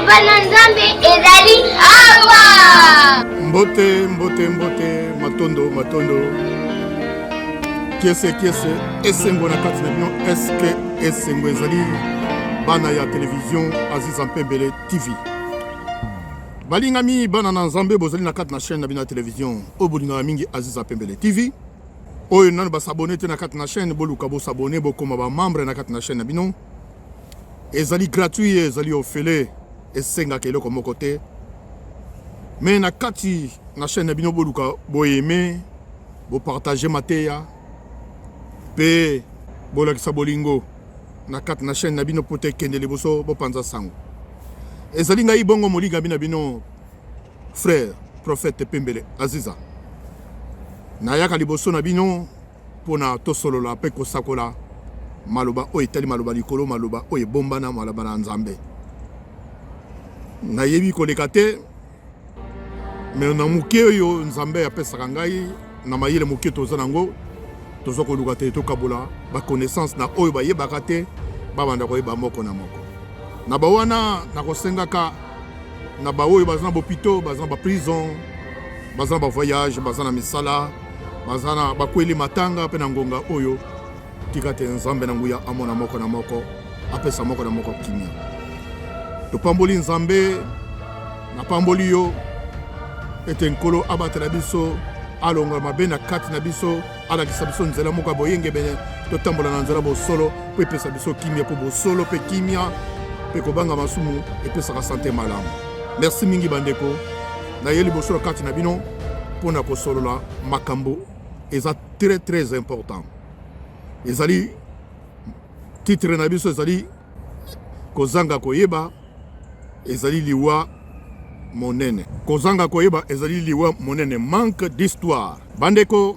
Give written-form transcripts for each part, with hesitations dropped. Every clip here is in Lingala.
bananzambe ezali awa. Mbote matondo kiese esengo na kati na bino eske esengo ezali bana ya television Aziza Mpembele TV. Balingami bana na nzambe bozali na kati na chaîne na bino ya television obolinga mingi Aziza Mpembele TV. Oyo nanu basabone te na kati na chaîne boluka bosabone bokoma ba membre na kati na chaîne na bino. Ezali gratuit, ezali ofele esenga keloko moko te. Mais na kati na chaîne na bino boluka boyeme bo partager mateya pe bolakisa bolingo na kati na chaîne na bino pote kendele boso bo panza sango. Ezali ngai bongo molinga bina bino frère prophète Pembele Aziza. Na yaka liboso na bino pona tosolola pe kosakola maloba o etali maloba likolo maloba o ebomba na maloba na nzambe. Na yebi koleka te mais na muke oyo nzambe apesaka ngai na mayele muke toza nango tozo koluka te tokabola ba connaissance na oyo bayebaka te babanda koyeba moko na moko. Na bawana na kosengaka na baoyo bazana bopito bazana ba prison bazana ba voyage bazana misala bazana bakweli matanga pe na ngonga oyo tikate nzambe na nguya amona moko na moko apesa moko na moko kimia. Topamboli nzambe na pamboli yo ete nkolo abatela biso alonga mabe na kati na biso alakisa biso nzela moko boyenge bene totambola na nzela bosolo po epesa biso kimia po bosolo pe kimia pe kobanga masumu epesaka sante malamu. Merci mingi bandeko na yeli bosolo kati na bino pona kosolola makambo eza très important. Ezali titre na biso ezali kozanga koyeba ezali liwa monene. Kozanga koyeba ezali liwa monene, manque d'histoire. Bandeko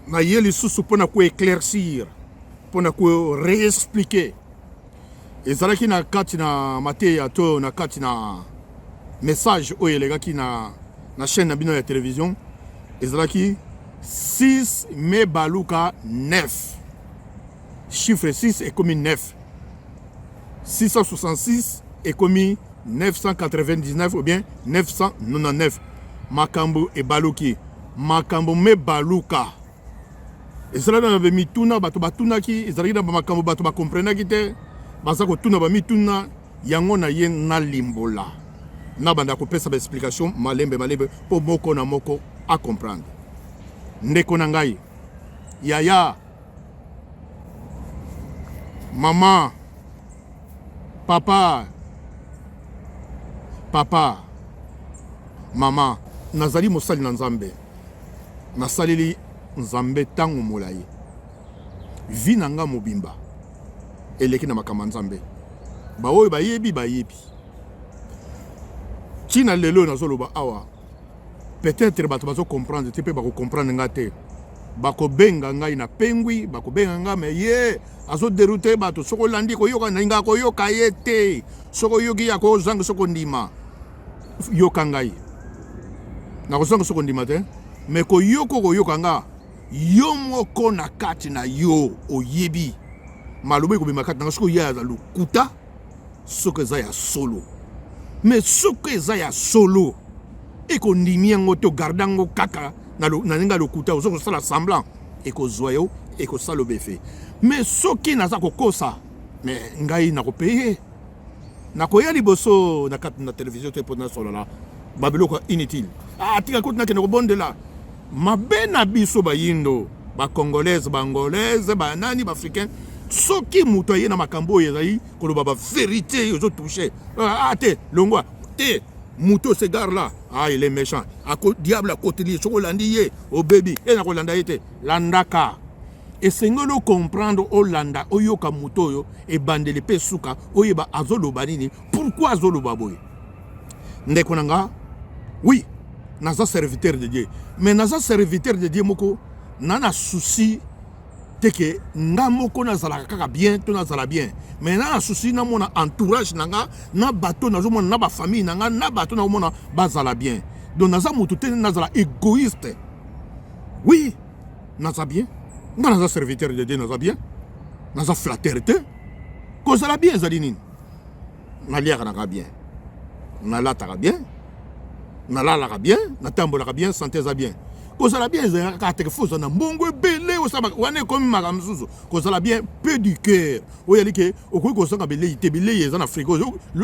na yeli susu pona ko éclaircir pona ko réexpliquer ezalaki na kati na mateya to na kati na message oyo elegaki na chaîne na bino ya télévision ezalaki 6 mai baluka 9. Chiffre 6 est comme 9. 666 est comme 999 ou bien 999. Makambo e baluki. Makambo me baluka. Ezalaki na mituna bato batunaki ezalaki na makambo bato bakomprenaki te bazako tuna ba mituna yango na ye na limbola. Na banda kopesa ba explication malembe po moko na moko a comprendre. Ndeko na ngai yaya mama papa mama nazali mosali na nzambe nasaleli nzambe tango molai vi na nga mobimba eleki na makama nzambe baoyo bayebi china lelo nazoloba awa peut-être bato bazo comprendre te pe bako comprendre nga te bako benga ngai na pengwi bako benga nga me ye azo dérouter bato soko landi ko yoka na nga ko yoka ye te soko yogi ya ko zanga soko ndima yoka ngai na ko zanga soko ndima te me ko yoka nga yo moko na kati na yo oyebi malobe ko bima kati na soko ya za lukuta soko za ya solo mais soko za ya solo eko ndimi yango to gardango kaka na ninga lokuta ozoko sala semblant eko zoyo eko salo befe mais soki naza kokosa mais ngai na kopeye na koya liboso na kati na télévision te pona solo la babiloko inutile tika koti na kene ko bondela mabe na biso bayindo ba congolaise ba angolaise ba nani ba africain soki muto ye na makambo ezali koloba ba vérité ozo toucher te longwa te Mouto se gare là, il est méchant. Diable à côté de lui, Chocolandier, au baby, et na Kolandaïte, Landaka. Et c'est nous comprendre Olanda, Oyoka Moutoyo, et Bandele Pesuka, Oyeba Azolo Banini. Pourquoi Azolo Baboy? Ndekonanga, oui, naza serviteur de Dieu. Mais naza serviteur de Dieu, moko, nana souci, teke, nga moko nazala kaka bien, to nazala bien. Mais na souci na mona entourage nanga na bateau na mona na ba famille nanga na bateau na mona bazala bien. Donc naza mutu te nazala égoïste. Oui, naza bien. Nga naza serviteur de Dieu naza bien. Naza flatteur te. Ko zala bien zali nini. Na liaka nanga bien. nalataka bien, nalalaka bien, natambolaka bien, santeza bien. Kozala bien ezalaka te foza na mbongo ebele osaba wana ekomi makambo mosusu kozala bien peu du cœur oyali ke okoki kosanga bilei te bilei eza na frigo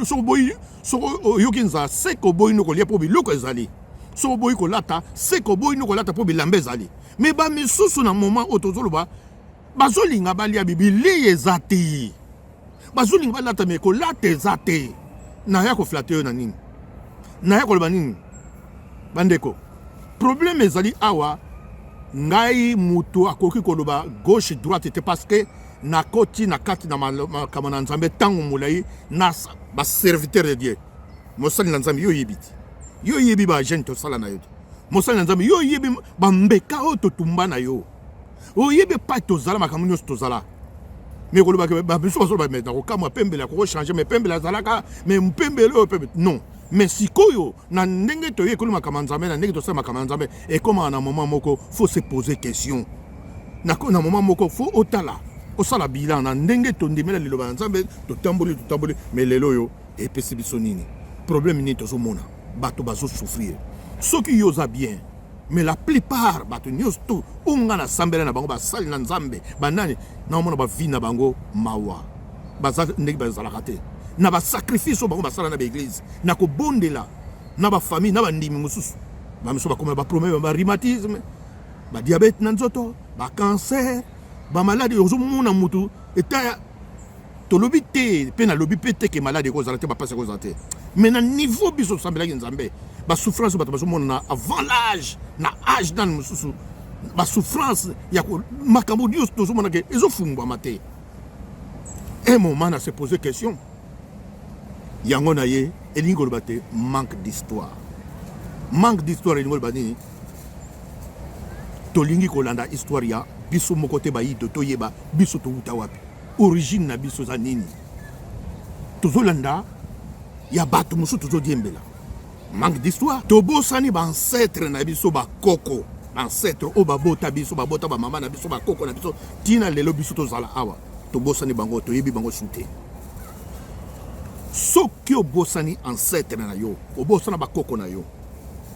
soko boyi soko oyoki nzala seko boyi nokolia mpo biloko ezali soko boyi kolata seko boyi nokolata mpo bilamba ezali me bamisusu na moment oyo tozoloba bazolinga balia bilei eza te bazolinga balata me kolata eza te naya koflate oyo na nini naya koloba nini bandeko problème ezali awa ngai mutu akoki koloba gauche droite te parce que nakoti na kati na makambo na nzambe tango molai na ba serviteur de Dieu mosali na nzambe yo yebiti yo yebi ba jeune to sala na yo mosali na nzambe yo yebi ba mbeka o to tumba na yo o yebi pa to zala makambo nyos to zala mais koloba ke ba biso so ba mettre ko kamwa pembela ko changer mais pembela zalaka mais mpembele o pembele non. Mais si koyo na ndenge to ye koluma kamanzambe na ndenge to sa kamanzambe et comme à un moment moko faut se poser question na moment moko faut otala osala bilan na ndenge to ndimela lelo ba nzambe to tamboli mais lelo yo et pesi biso nini problème ni to zo mona bato bazo souffrir soki yo za bien mais la plupart bato nyos to unga na sambela na bango ba sali na nzambe banani na mona ba vie na bango mawa baza ndenge ba zala raté na ba sacrifice bango basala na l'église na ko bondela na ba famille na ba ndimi mususu ba miso ba koma ba problème ba rhumatisme ba diabète na nzoto ba cancer ba maladie ozo mona mutu eta to lobité pe na lobi pété que maladie ko zalate ba passer ko zalate mais na niveau biso sambela ki nzambe ba souffrance ba bazo mona avant l'âge na âge dans mususu ba souffrance ya ko makambo dios to zo mona ke ezo fungwa mate un moment na se poser question yango na ye elingo lobate manque d'histoire elingo lobani tolingi kolanda histoire ya biso moko te bayido toyeba biso touta wapi origine na biso za nini tozolanda ya bato mosusu tozodiembela manque d'histoire tobosani baancetre na biso bakoko baancetre oyo babota biso babota bamama na biso bakoko na biso tina lelo biso tozala awa tobosani bango toyebi bango sute soki obosani ancêtre na yo obosana bakoko na yo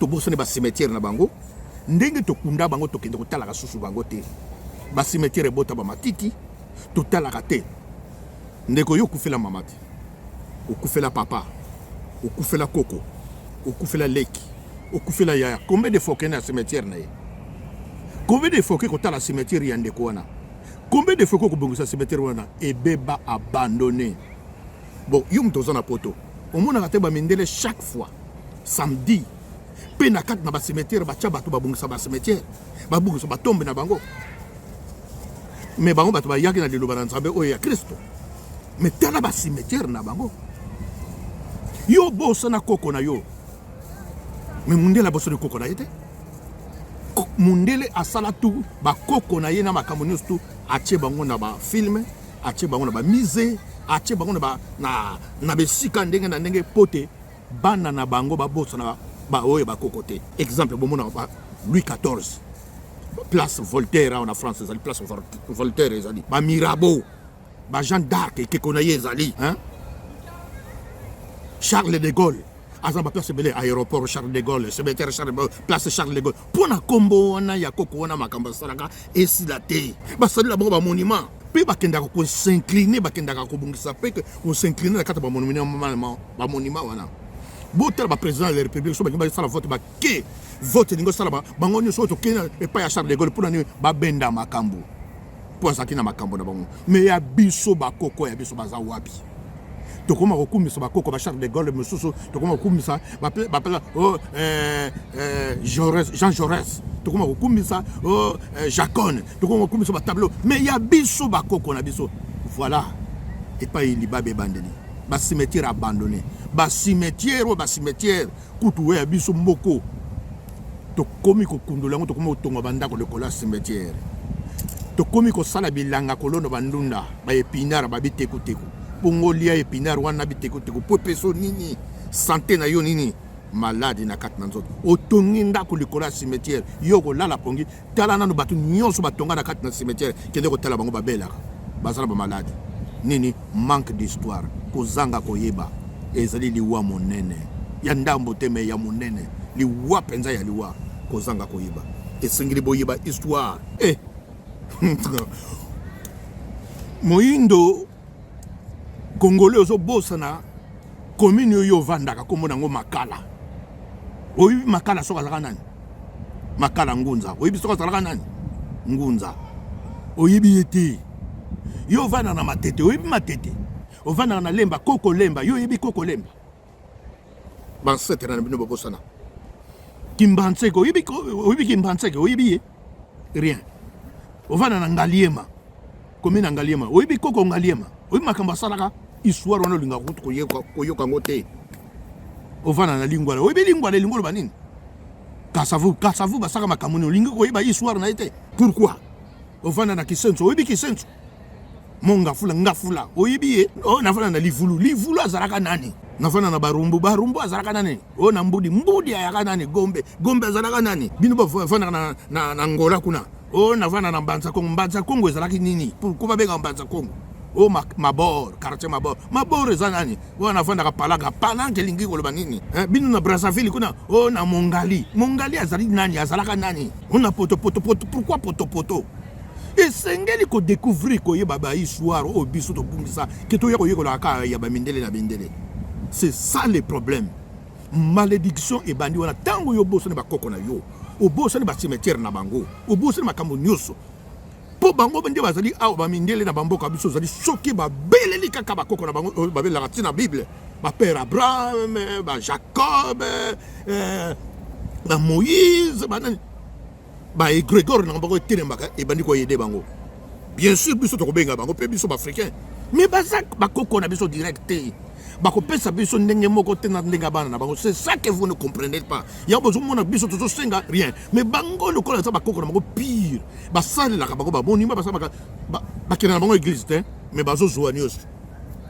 tobosani ba cimetière na bango ndenge tokunda bango tokende kotalaka susu bango te ba cimetière ebota ba matiti totalaka te ndeko yo kufela mama te okufela papa okufela koko okufela leki okufela yaya combien de fois na cimetière na ye combien de fois kotala cimetière ya ndeko wana combien de fois kobongisa cimetière wana ebeba abandonné. Bon, yum tozana poto. Au moins na ba mindele chaque fois samedi. Pe na kat na ba cimetière ba tia bato ba bungisa ba cimetière. Ba bungisa ba tombe na bango. Mais bango bato ba yaki na lelo ba nzambe o ya Kristo. Mais tala ba cimetière na bango. Yo bosa na koko na yo. Mais mundele bosa de koko na yete. Mundele asala tu ba koko na ye na makambo nyos tu atie bango na ba film, atie bango na ba musée. Ache bango na besika ndenge na ndenge pote bana na bango babosa na ba oye ba kokote exemple bomona ba Louis XIV place Voltaire en France ezali place Voltaire ezali ba Mirabeau ba Jeanne d'Arc ke konaye ezali hein Charles de Gaulle azamba place belé aéroport Charles de Gaulle cimetière Charles de Gaulle place Charles de Gaulle pona kombo wana ya koko wana makamba salaka esila te ba sali la ba monument pe bakendaka ko s'incliner bakendaka ko bungisa pe ko s'incliner na kata ba monument wana botel ba président de la république so ba sala vote ba ke vote ningo sala ba bango nyoso to kena e pa ya Charles de Gaulle pour na ba benda makambo pour sakina makambo na bango mais ya biso ba koko ya biso baza wapi tokoma kokumisa ba koko ba Charles de Gaulle mususu tokoma kokumisa ba pela Jean Jaurès tokoma kokumisa Jacone tokoma kokumisa ba tableau mais ya biso ba koko na biso voilà et pas il ba be bandeli ba cimetière abandonné ba cimetière kutu ya biso mboko tokomi kokundola ngo tokoma otonga banda ko lekola cimetière tokomi ko sala bilanga kolono bandunda ba épinard ba biteko Pongolia épinard wana biteko po peso nini santé na yo nini malade na kat na nzoto otongi ndako likola cimetière yo ko lala pongi tala nanu batu nyonso batonga na kat na cimetière kende ko tala bango babela bazala ba malade nini manque d'histoire kozanga koyeba ezali liwa monene ya ndambo te me ya monene liwa penza ya liwa kozanga koyiba esengeli boyiba histoire moyindo Congolais ozobosana commune oyo vandaka kombo nango Makala oyibi Makala soka zalaka nani Makala Ngunza oyibi soka zalaka nani Ngunza oyibi ete yo vanda na Matete oyibi Matete ovanda na Lemba Koko Lemba yo oyibi Koko Lemba bansete na bino bobosana Kimbanseke oyibi Kimbanseke oyibi rien ovanda na Ngaliema commune na Ngaliema oyibi Koko Ngaliema oyibi makambo asalaka histoire wana olinga koyoka ngo te ovanda na Lingwala oyibi Lingwala lingolo banini kasavu basaka makambo ni olingi koyeba histoire na ete pourquoi ovanda na Kisenso oyibi Kisenso ngafula oyibi ye nafana na livulu azalaka nani nafana na barumbu azalaka nani na mbudi ayaka nani gombe azalaka nani bino bafana na ngola kuna nafana na mbanza kongo ezalaki nini pourquoi babenga mbanza kongo mabor quartier mabor eza nani nafanda ka palaka pananke lingi koloba nini bino na Brazzaville kuna na mongali azali nani azalaka nani na poto pourquoi poto esengeli ko découvrir ko yeba ba histoire o biso to bungisa ke to yeko la ka ya ba mindele na bindele. C'est ça le problème. Malédiction et bandi wana tango yo boso ne ba koko na yo o boso ne ba cimetière na bango o boso ne makambo nyuso po bango bende bazali a ba mindele na bamboka biso zali soki ba beleli kaka ba koko na bango ba bela na Bible ba père Abraham ba Jacob ba Moïse ba Grégor na bango telembaka e bandi ko yede bango. Bien sûr biso to ko benga bango pe biso ba africain mais bazak ba koko na biso directé bako pesa biso ndenge moko te na ndenge bana na bango. C'est ça que vous ne comprenez pas. Ya bozo mona biso to senga rien mais bango le kola za ba koko na bango pire ba sale la bango ba boni ba sama ba kina na bango église te mais bazo zoanios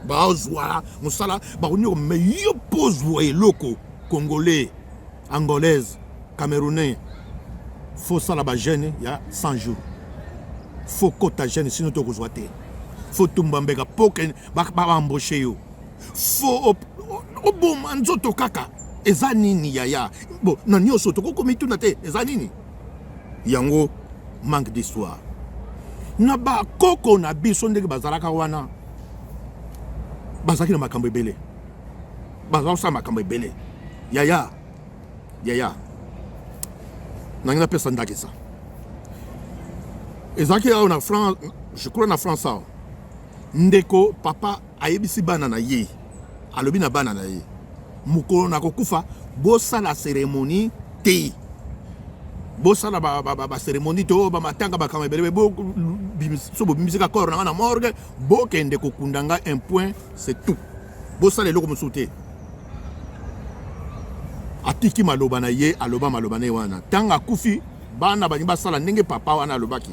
ba ozwa musala ba konyo me yo pozwa eloko congolais angolaise camerounais faut ça la ba jeune ya 100 jours faut kota jeune sinon to kozwa te faut tumbambeka poke ba embaucher yo faut oboma nzoto kaka eza nini yaya bon na nyonso tokokomituna te eza nini yango manque d'histoire na ba koko na biso ndenge bazalaka wana bazaki na makambo ebele bazausa makambo ebele yaya nangina pesa ndakisa ezaki awo na France je crois na France awo ndeko papa ayebisi bana na ye alobi na bana na ye mukolo na kokufa bosala cérémonie te bosala ba cérémonie to ba matanga ba kamebele bo so bo bimisika corps na morgue bokende kokundanga un point c'est tout bosala eloko musute atiki maloba na ye aloba maloba na wana tanga kufi bana bani basala ndenge papa wana alobaki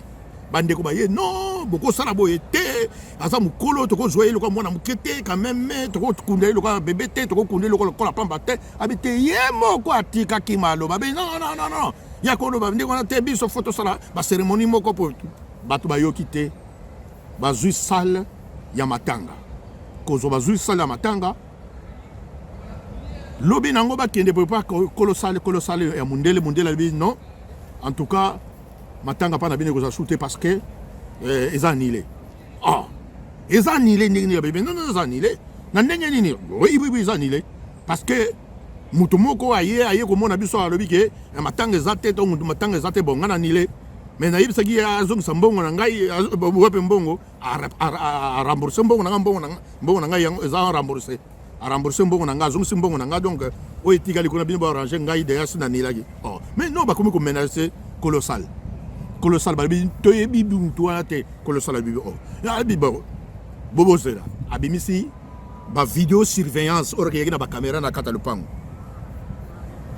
bande ko ba ye non boko sala boye te asa mukolo to ko zoye loko mwana mukete quand même to ko kundele loko bébé te to ko kundele loko la pamba te abite ye moko atika ki maloba be non ya ko loba ndeko na te biso photo sala ba cérémonie moko po bato ba yoki te bazui salle ya matanga kozo bazui salle ya matanga lobi nango ba kende po pa colossal ya mundele bi non en tout cas matanga pa na bine koza shooter parce que eza annulé eza annulé ndenge bébé non eza annulé na ndenge nini oui eza annulé parce que mutu moko aye ko mona biso alobi ke matanga eza te to mutu matanga eza te bonga na annulé mais na yebisaki azongisa mbongo na ngai wape mbongo a rembourser mbongo na ngai yango eza rembourser a rembourser mbongo na ngai azongisi mbongo na ngai donc oyo etikali kuna bino ba arranger ngai deya sina nilaki mais non bakomi ko menacer colossal babi toyebi mutu wana te colossal bibi abi bobo zera abimisi ba vidéo surveillance ora ke na ba caméra na kata lupango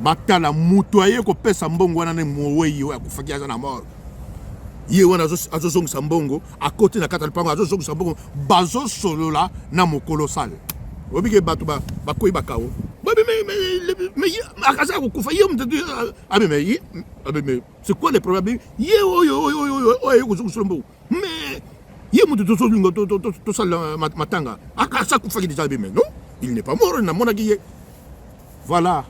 batala mutu aye ko pesa mbongo wana ne moweyi ya kufakia na mort ye wana azozongisa mbongo a côté na kata lupango azozongisa mbongo bazo solola na mo colossal obike batu ba koyi bakao mais akaza kufa ye mtatu mais c'est quoi le problème ye oyo kuzungusombo mais ye mutu to sala matanga akaza kufa ki déjà mais non il n'est pas mort na mona ki Voilà.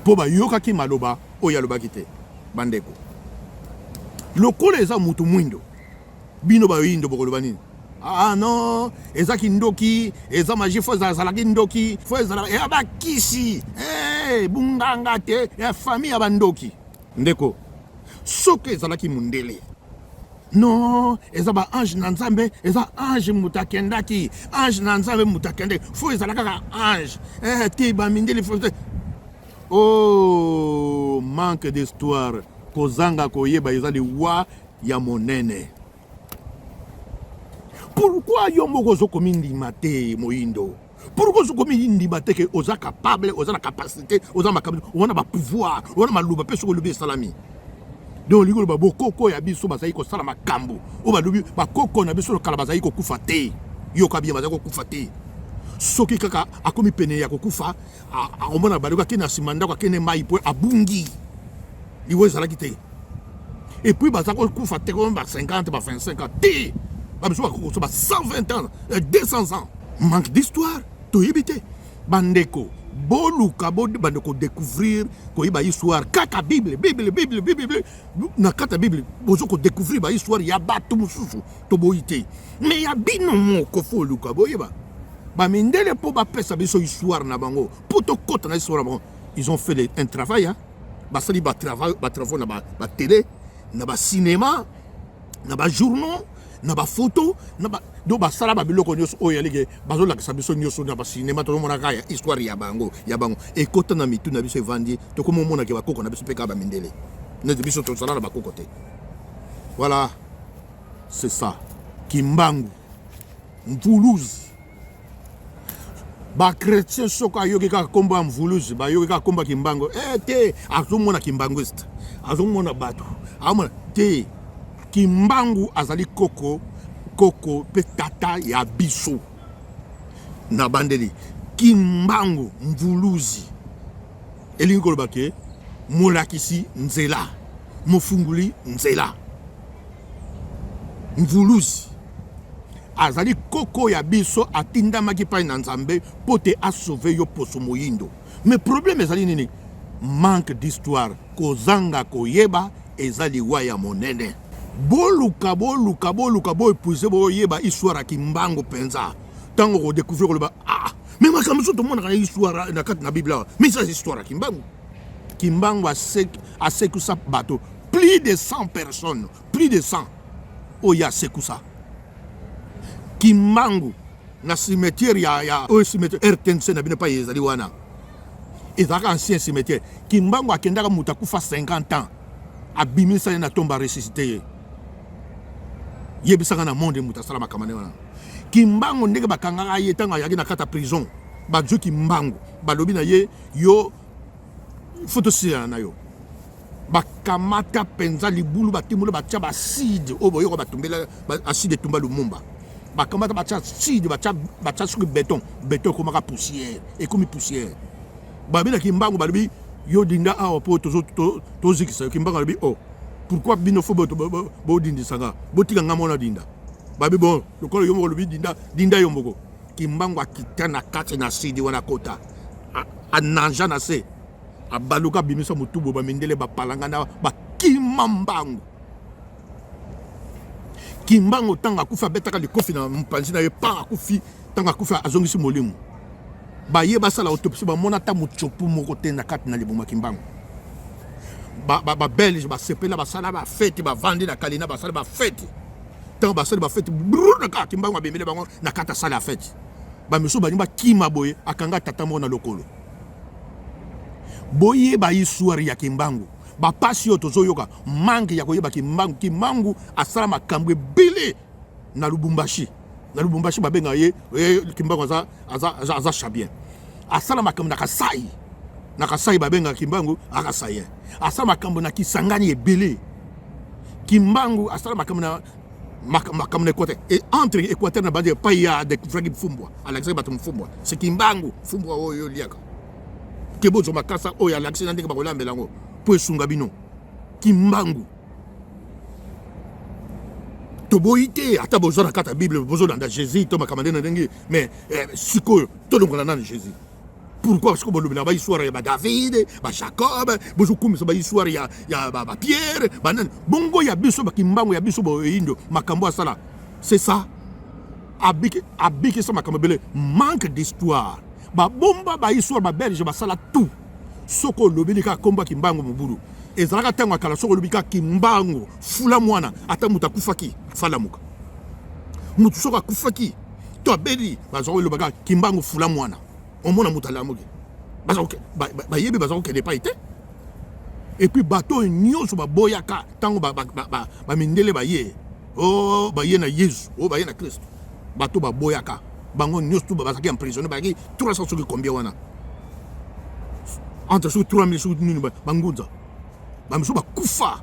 Po ba yokaki maloba oyo alobaki te bandeko. Lokola eza mutu mwindo bino ba yindo bokoloba nini? Ah non, ezaki ndoki, eza magie fo ezalaki ndoki, fo ezalaki ya bakisi. Bunganga te ya famille ya bandoki. Ndeko. Soki ezalaki mundele. Non, eza ba ange na nzambe, eza ange mutakendaki, ange na nzambe mutakende, fo ezalaka ka ange. Te ba mindele fo. Oh, manque d'histoire. Kozanga koyeba eza liwa ya monene. Pourquoi yomoko zo komi ndima te moyindo? Pourquoi zo komi ndima te ke oza capable, oza la capacité, oza makambo, on a ba pouvoir, on a maluba pe soko lubi salami. Donc ligolo ba bokoko ya biso bazai ko sala makambo. O ba lubi ba koko na biso kala bazai ko kufa te. Yo kabia bazai ko kufa te. Soki kaka akomi pene ya ko kufa, a omona baluka kena simanda kwa kene mai po abungi. Liwe zalaki te. Et puis bazako kufa te ko ba 50 ba 25 ans te. 120 ans, 200 ans. Manque d'histoire, tout éviter. Bandeko, boluka bandeko découvrir ko iba histoire kaka Bible. Na kata Bible, bozo ko découvrir ba histoire ya batu mususu to boité. Mais ya bino moko fo luka boyeba. Ba mindele po ba pesa biso histoire na bango. Pour to kota na histoire na bango. Ils ont fait un travail hein. Ba sali ba travail na ba télé, na ba cinéma, na ba journaux. Na ba photo na ba do ba sala ba biloko nyoso oyo alege bazo la kasabiso nyoso na ba cinéma to mona kaya histoire ya bango e kota na mitu na biso evandi to komo mona ke ba koko na biso peka ba mindele na biso to sala na ba koko te. Voilà, c'est ça. Kimbangu mvuluzi ba chrétien soka yoki ka komba mvuluzi ba yoki ka komba kimbangu te azomona kimbangu est azomona bato amona te. Kimbangu azali koko pe tata ya biso na bandeli. Kimbangu mvuluzi elingi koloba ke molakisi nzela mofunguli nzela. Mvuluzi azali koko ya biso atindamaki pai na nzambe po te asauve yo poso moyindo. Mais problème ezali nini? Manque d'histoire. Kozanga koyeba ezali wa ya monene. Boluka épuisé boyeba histoire ya Kimbangu penza. Tango ko découvrir ko ba mais makambo so to mona kana histoire na kati na Bible. Mais ça histoire ya Kimbangu. Kimbangu a sekusa bateau. Plus de 100 personnes, plus de 100. Oya sekusa. Kimbangu na cimetière ya cimetière RTNC na bino pa ezali wana. Ezaka ancien cimetière. Kimbangu akendaka mutakufa 50 ans. Abimisa na tomba ressuscité. Yebisanga na monde mutasala makamane wana. Kimbangu ndenge bakangaka ye tanga yaki na kata prison. Bajo Kimbangu balobi na ye yo photosia na yo. Bakamata penza libulu batimulu batia baside obo yo batumbela aside tumba lumumba. Bakamata batia side batia sur béton comme poussière et comme poussière. Babina Kimbangu balobi yo dinda awa po tozikisa Kimbangu balobi oh pourquoi bino fo bo dindi sanga botika ngamona dinda babi bon lokolo yo mo lobi dinda yo moko. Kimbangu akita na kati na sidi wana kota ananja na se abaluka bimisa mutubo ba mindele ba palangana ba Kimbangu. Kimbangu tanga kufa betaka likofi na mpanzi na ye pa kufi tanga kufa azongisi molimu ba ye basala autopsie ba mona ta muchopu moko te na kati na libuma Kimbangu. Ba belge ba sepela ba sala ba fête ba vandi na kalina ba sala ba fête tant ba sala ba fête brrr na ka Kimbangu abemele bango na kata sala fête ba miso ba nimba kima boye akanga tata mona lokolo boye ba histoire ya Kimbangu ba pasio tozoyoka mangi ya koyeba Kimbangu asala makambo ebele na Lubumbashi ba benga ye Kimbangu aza chabien asala makambo na Kasai ba benga Kimbangu akasai asala makambo na Kisangani ebele. Kimbangu asala makambo na Équateur et entre Équateur na bande pa ya de fragi Fumbwa Alexandre batum Fumbwa c'est Kimbangu Fumbwa oyo liaka kebo zo makasa oyo Alexandre ndenge bakolambela ngo po esunga bino Kimbangu to boite ata bozo na kata Bible bozo na Jésus to makamande na ndenge mais sikoyo to longola na Jésus Pourquoi? Parce que bon, là-bas, histoire, il y a David, Jacob, bonjour, comme ça, histoire, il y a Pierre, bongo, il y a biso, Kimbango, il y a biso, Indo, Makambo, ça. C'est ça. Abiki, ça, Makambo, manque d'histoire. Bomba, histoire, belge, ça, tout. Soko, l'obédica, combat, Kimbango, Muburu. Et ça, la tango, kala, soko, l'obédica, Kimbango, Fulamoana, Atamuta, Kufaki, Falamuka. Mutusoka, Kufaki. Toi, Bedi, Bazoro, le baga, Kimbango, Fulamoana. On m'a dit que n'est pas été. Et puis bateau nyo sur boyaka tango mindele baye oh baye na Yesu oh baye na Christ bateau boyaka bango nyo tout bazaki emprisonné baki 300 soki combien wana entre sous 3000 sous nini bangunza bamiso bakufa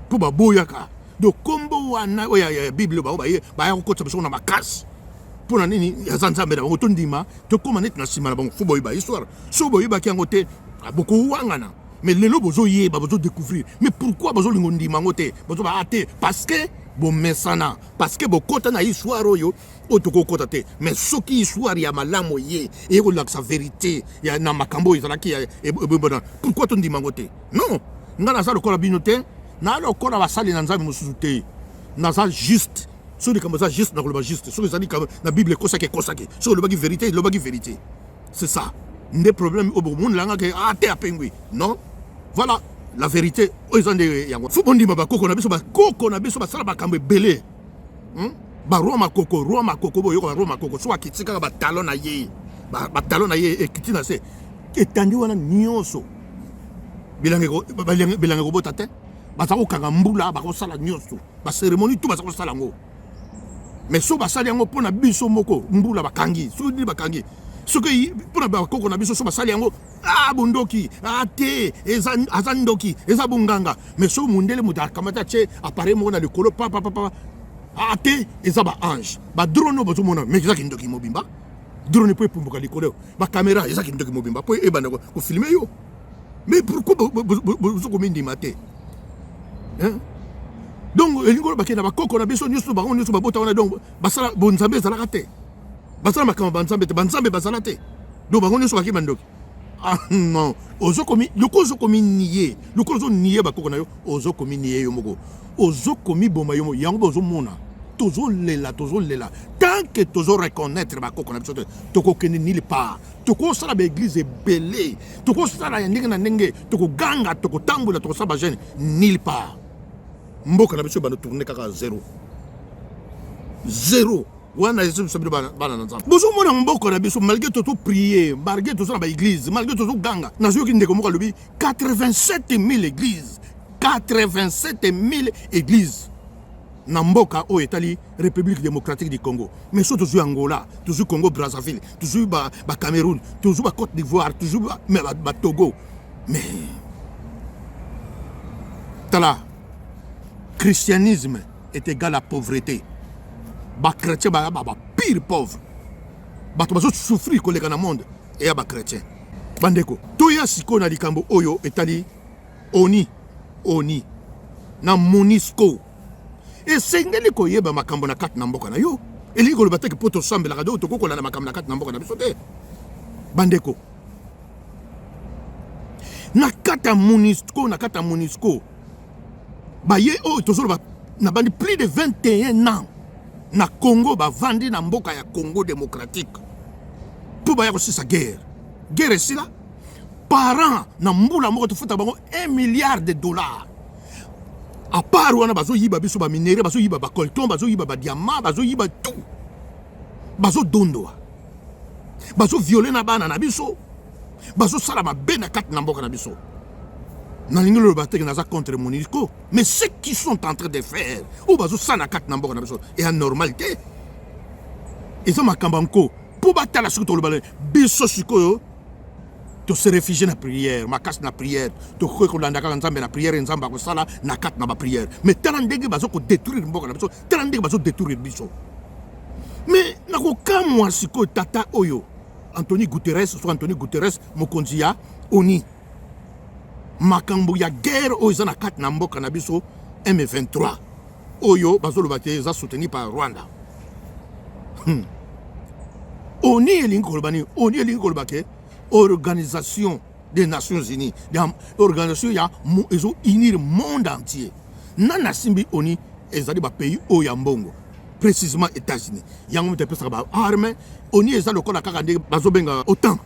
pour boyaka do kombo wana oya Bible baye ko tsa na makasi. Pour la nini yazanzambe na bango tondima to koma net na sima na bango fo boyiba histoire so boyiba ki ngote beaucoup wangana mais lelo bozo yeba bozo découvrir mais pourquoi bozo lingondima ngote bozo ba ate parce que bo mesana parce que bo kota na histoire oyo otoko kota te mais soki histoire ya malamo ye e ko la sa vérité ya na makambo izalaki e bona pourquoi tondima ngote non ngana sa lokola binote na lokola basali na nzambe mususu te na sa juste. Sur les comme ça juste dans le juste sur les amis comme la Bible kosake sur le bagi vérité c'est ça des problèmes au monde là que ate apengui non voilà la vérité aux ande yango faut bondi ba koko na biso ba sala ba kambe belé ba roma koko boyo ba roma koko so akitika ba talon na ye ba talon na ye ekitina se etandi wana nyonso bilange ko botate ba sa ko kanga mbula ba ko sala nyonso ba cérémonie tout ba sa ko sala ngo. Mais si on sali yango pona biso moko mbula bakangi so di bakangi so que pona ba koko na biso so basali yango bundoki te azandoki eza bunganga mais so mundele muta kamata che appareil mo na likolo papa te eza ba ange ba drone bozo mona mais eza kindoki mobimba drone po epumbuka likolo ba caméra eza kindoki mobimba po ebana ko filmer yo mais pourquoi bozo komindi mate hein. Donc, il y a des gens qui ont besoin de se faire des choses. Donc, Banzambe est raté. Banzambe est raté. Donc, ah non. Ozo komi nié. Le kozo nié bakona yo. Ozo komi nié yo moko. Ozo komi bomba yo. Yango ozo mona. Tozo lela. Tant que tozo reconnaître bakona biso toko kene nulle part. Toko sala ba église belé. Toko sala yandinga na ndenge. Toko ganga, toko tambula, toko saba jeune nulle part. Mboka na biso bana tourner kaka zéro wana yesu sabido bana na nzambe bozo mona mboka na biso malgré tout prier malgré tout ça ba église malgré tout ganga na zo ki ndeko moka lobi 87 000 églises 87 000 églises na mboka o etali République démocratique du Congo mais surtout toujours Angola toujours Congo Brazzaville toujours ba Cameroun toujours ba Côte d'Ivoire toujours ba Togo mais tala christianisme est égal à pauvreté. Les chrétiens sont pire pauvres. Ils sont souffrir dans le monde et les chrétiens. Bandeko, tout ya siko na likambo oyo etali oni na Monisco. Et sengeli ko yeba makambo na kat na mboka na yo. Eli ko lobate ke poto sambe la radio to ko na makambo na kat na mboka na biso te. Bandeko. Na kata Monisco. Baye oh toujours na bandi plus de 21 ans na Congo ba vandi na mboka ya Congo démocratique pour ba ya sa guerre ici là par an na mbula moko to futa bango 1 milliard de dollars à part wana bazo yiba biso ba minéraux bazo yiba ba coltan bazo yiba ba diamant bazo yiba tout bazo dondo bazo violer na bana na biso bazo sala ma bena kat na mboka na biso. Contre Monisco, mais ce qu'ils sont en train de faire, ou bazo sana kat na mboka na biso et en normalité. Et ça ma kambanko pour battre la suite au balai biso sikoyo to se réfugier na prière, ma casse na prière, to ko landa ka nzambe na prière nzamba ko sala na kat na ba prière. Mais talandenge bazo ko détruire mboka na biso, talandenge bazo détruire biso. Mais na ko kamwa sikoyo tata oyo Anthony Guterres mokonzi ya ONU. Makambo ya guerre oyo na kat na mboka na biso M23 oyo bazolo bate za soutenu par Rwanda. ONU elingi kolobani, ONU elingi kolobake organisation des Nations Unies, organisation ils ont uni le monde entier. Nana simbi oni ezali ba pays o yambongo, précisément États-Unis. Yango te pesa ba armée, oni ezali lokola kaka ndenge bazobenga OTAN.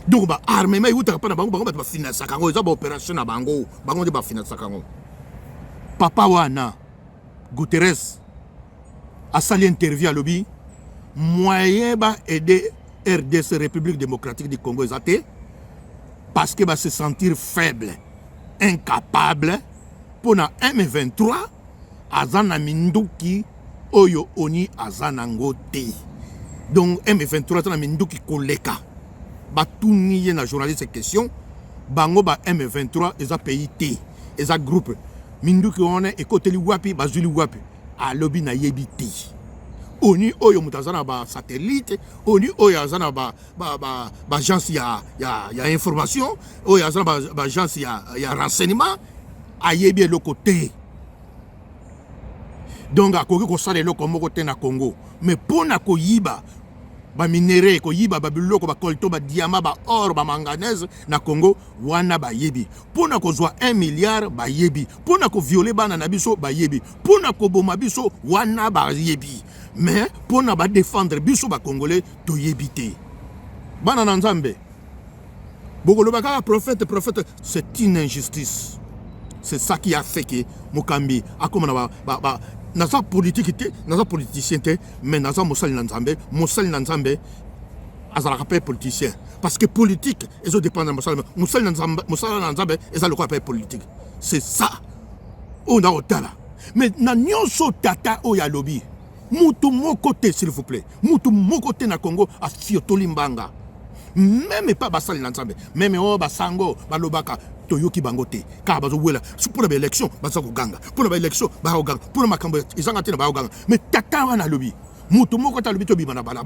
Donc ba armée mais uta pa na bango ba finance kango eza ba opération na bango, bango de ba finance kango. Papa wana Guterres a sali interview à lobby moyen ba aider RDC République démocratique du Congo ezate parce que va se sentir faible, incapable pour na M23 azana minduki oyo oni azana ngote. Donc M23 azana minduki koleka. Ba tuni na journaliste question bango ba M23 eza pays T, eza groupe minduki on est ekoteli wapi bazuli wapi a lobby na yebiti. Oni oyo mutazana ba satellite, oni oyo azana ba agence ya information, oyo azana ba agence ya renseignement ayebi le côté. Donc akoki ko sala eloko moko te na Congo, mais pona ko yiba ba minéraux ko yiba ba biloko ba colto ba diamant ba or ba manganèse na Congo wana ba yebi. Pona ko zwa 1 milliard ba yebi. Pona ko violer bana na biso ba yebi. Pona ko boma biso wana ba yebi. Mais pour ne pas défendre biso ba congolais to yebité bana na nzambe bokolo baka prophète c'est une injustice. C'est ça qui a fait que Mukambi a comme na sa politique na sa politicien mais na sa mosali na nzambe azala rappel politicien parce que politique ils ont dépend de mosali na nzambe ezala le quoi politique. C'est ça on a otala mais na nyonso tata o ya lobby mutu moko te s'il vous plaît, mutu moko te na Congo a fiotoli mbanga, même pas basali na nzambe, même o basango balobaka toyoki bango te ka bazo wela pour la élection bazako ganga, pour la élection ba ganga, pour la makambo izanga te na ba ganga, mais tata wana lobi mutu moko ta lobi to bibana bala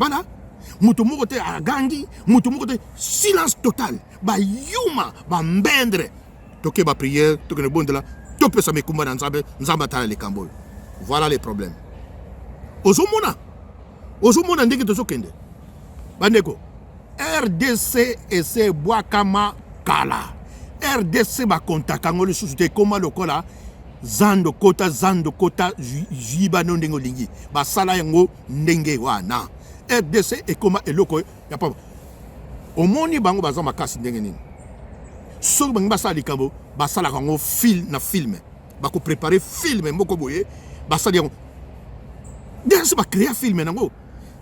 mutu moko te agangi, mutu moko te silence total ba yuma ba mbendre toke ba prière toke ne bondela to pesa mekumba na nzamba ta le kambo. Voilà les problèmes. Ozomona ndenge tozokende bandeko RDC ese bwakama kala RDC bakontaka ngolo susu te koma lokola zando kota jiba no ndenge lingi basala yango ndenge wana RDC ekoma eloko ya papa omoni bango baza makasi ndenge nini soki bango basala likambo basala yango film bako préparer film moko boye basala yango déjà c'est pas créer un film nango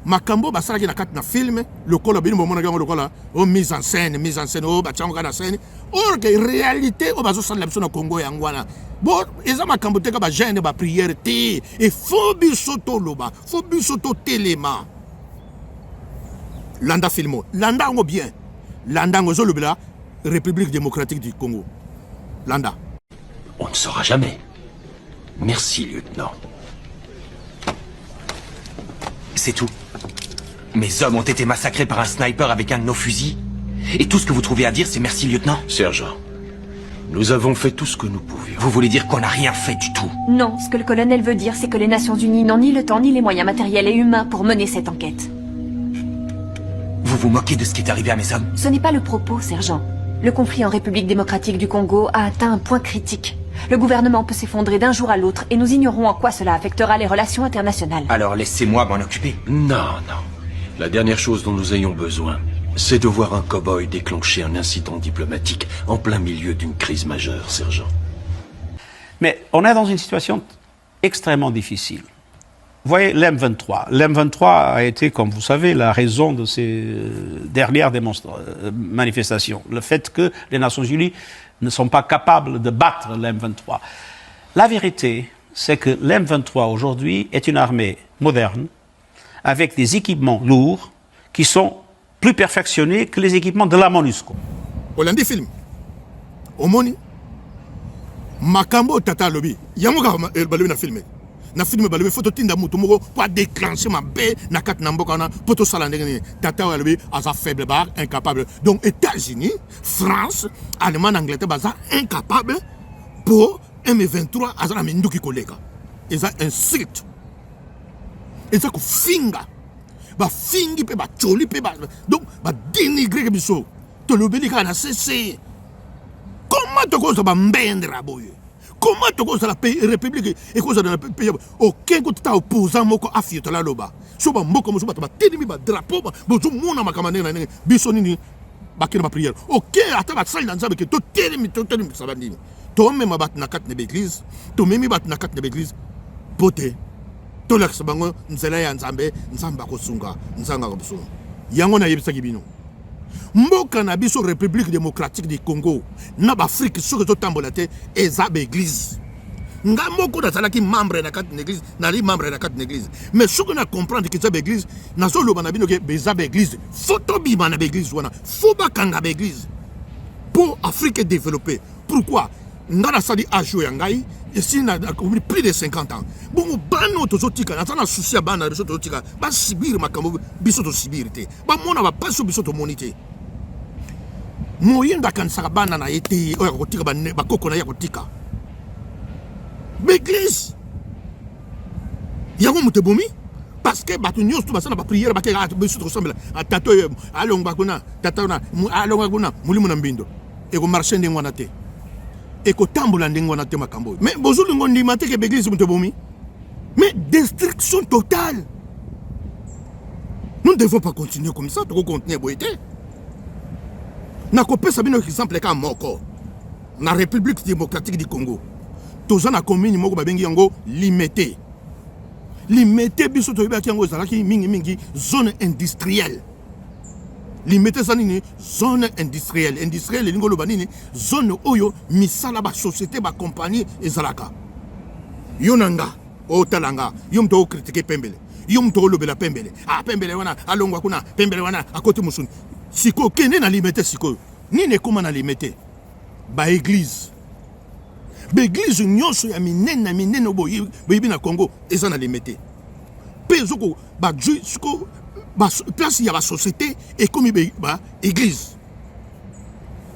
makambo basala ki na kati na film le kola bino bomona gango le kola o mise en scène o bachango kana scène or que réalité o bazo sala biso na Congo yangwana bon eza makambo te ka ba jeune ba prière te et faut biso to loba faut biso to telema landa filmo landa ngo bien landa ngo zo lobela République démocratique du Congo landa on ne saura jamais. Merci lieutenant. C'est tout. Mes hommes ont été massacrés par un sniper avec un de nos fusils. Et tout ce que vous trouvez à dire, c'est merci, lieutenant? Sergent, nous avons fait tout ce que nous pouvions. Vous voulez dire qu'on n'a rien fait du tout? Non, ce que le colonel veut dire, c'est que les Nations Unies n'ont ni le temps ni les moyens matériels et humains pour mener cette enquête. Vous vous moquez de ce qui est arrivé à mes hommes? Ce n'est pas le propos, sergent. Le conflit en République démocratique du Congo a atteint un point critique. Le gouvernement peut s'effondrer d'un jour à l'autre et nous ignorons en quoi cela affectera les relations internationales. Alors laissez-moi m'en occuper. Non. La dernière chose dont nous ayons besoin, c'est de voir un cow-boy déclencher un incident diplomatique en plein milieu d'une crise majeure, sergent. Mais on est dans une situation extrêmement difficile. Vous voyez, l'M23. L'M23 a été, comme vous savez, la raison de ces dernières manifestations. Le fait que les Nations Unies ne sont pas capables de battre l'M23. La vérité, c'est que l'M23 aujourd'hui est une armée moderne, avec des équipements lourds, qui sont plus perfectionnés que les équipements de la MONUSCO. Olandi film. Omoni. Makambo tata lobby. Yamoga balou na filmé. Na filmé balou photo tinda mutu moko pour déclencher ma baie na kat na mboka na poto sala ndenge tata lobby asa faible bar incapable. Donc États-Unis, France, Allemagne, Angleterre baza incapable pour M23 azana minduki koleka. Eza insulte. Eza ko finga. bafingi mpe bacoli mpe donc badénigre biso tolobeli kaka na cc. Comment tokozala bambendre boye? Comment tokozala république ekozala na pays? Aucun côté ta opposant moko afiotola loba so bamboka mosusu bato batelemi badrapeau bozomona makambo ndenge na ndenge biso nini bakende bapriere. Aucun ata basali na nzambe ke totelemi saba nini tomema bato na kati na baeglise tomemi bato na kati na baeglise po te tolakisa bango nzela ya nzambe akosunga nzanga kosunga yango nayebisaki bino. Mboka na biso République démocratique du Congo na Afrique soki ezotambola te eza baeglise. Nga moko nazalaki membre na kati na église nali membre na kati na église mais soki na comprendre ke eza baeglise nazoloba na bino ke eza baeglise fo tobima na baeglise wana fo bakanga baeglise pour Afrique développer. Pourquoi? Nga nasali age ya ngai ici na plus de 50 ans. Bon bano tozotika na tana souci ya bana biso tozotika ba sibir makambo biso to sibirité ba mona ba paso biso to monité moyenda kansaka bana na ete oya kotika ba koko na ya kotika l'église yango mutebomi parce que batu nyos to basana ba prière ba kega biso to ressemble à tato alonga kuna tatana alonga kuna mulimu na mbindo e ko marcher ndenge wana te et que tambola ndenge wana te makambo mais bozulingo ndima te ke l'église mutebomi mais destruction totale. Nous ne devons pas continuer comme ça, tout continuer boité. Na kopesa bino exemple ka moko na République démocratique du Congo. Toza na commune moko babengi yango limité. Limité biso to yeba yango zalaki mingi zone industrielle. Limité ça nini zone industrielle. Industrielle lingo lo banini zone oyo misala ba société ba compagnie ezalaka. Yonanga o talanga yom to critiquer pembele. Yom to lobela pembele. Ah pembele wana alongwa kuna pembele wana akoti musuni. Siko kene na limité siko. Nini koma na limité. Ba église. Ba église nyonso ya minene boyibi na Congo eza na limité. Pezoko ba jusqu'au ba place ya ba société et comme ba église.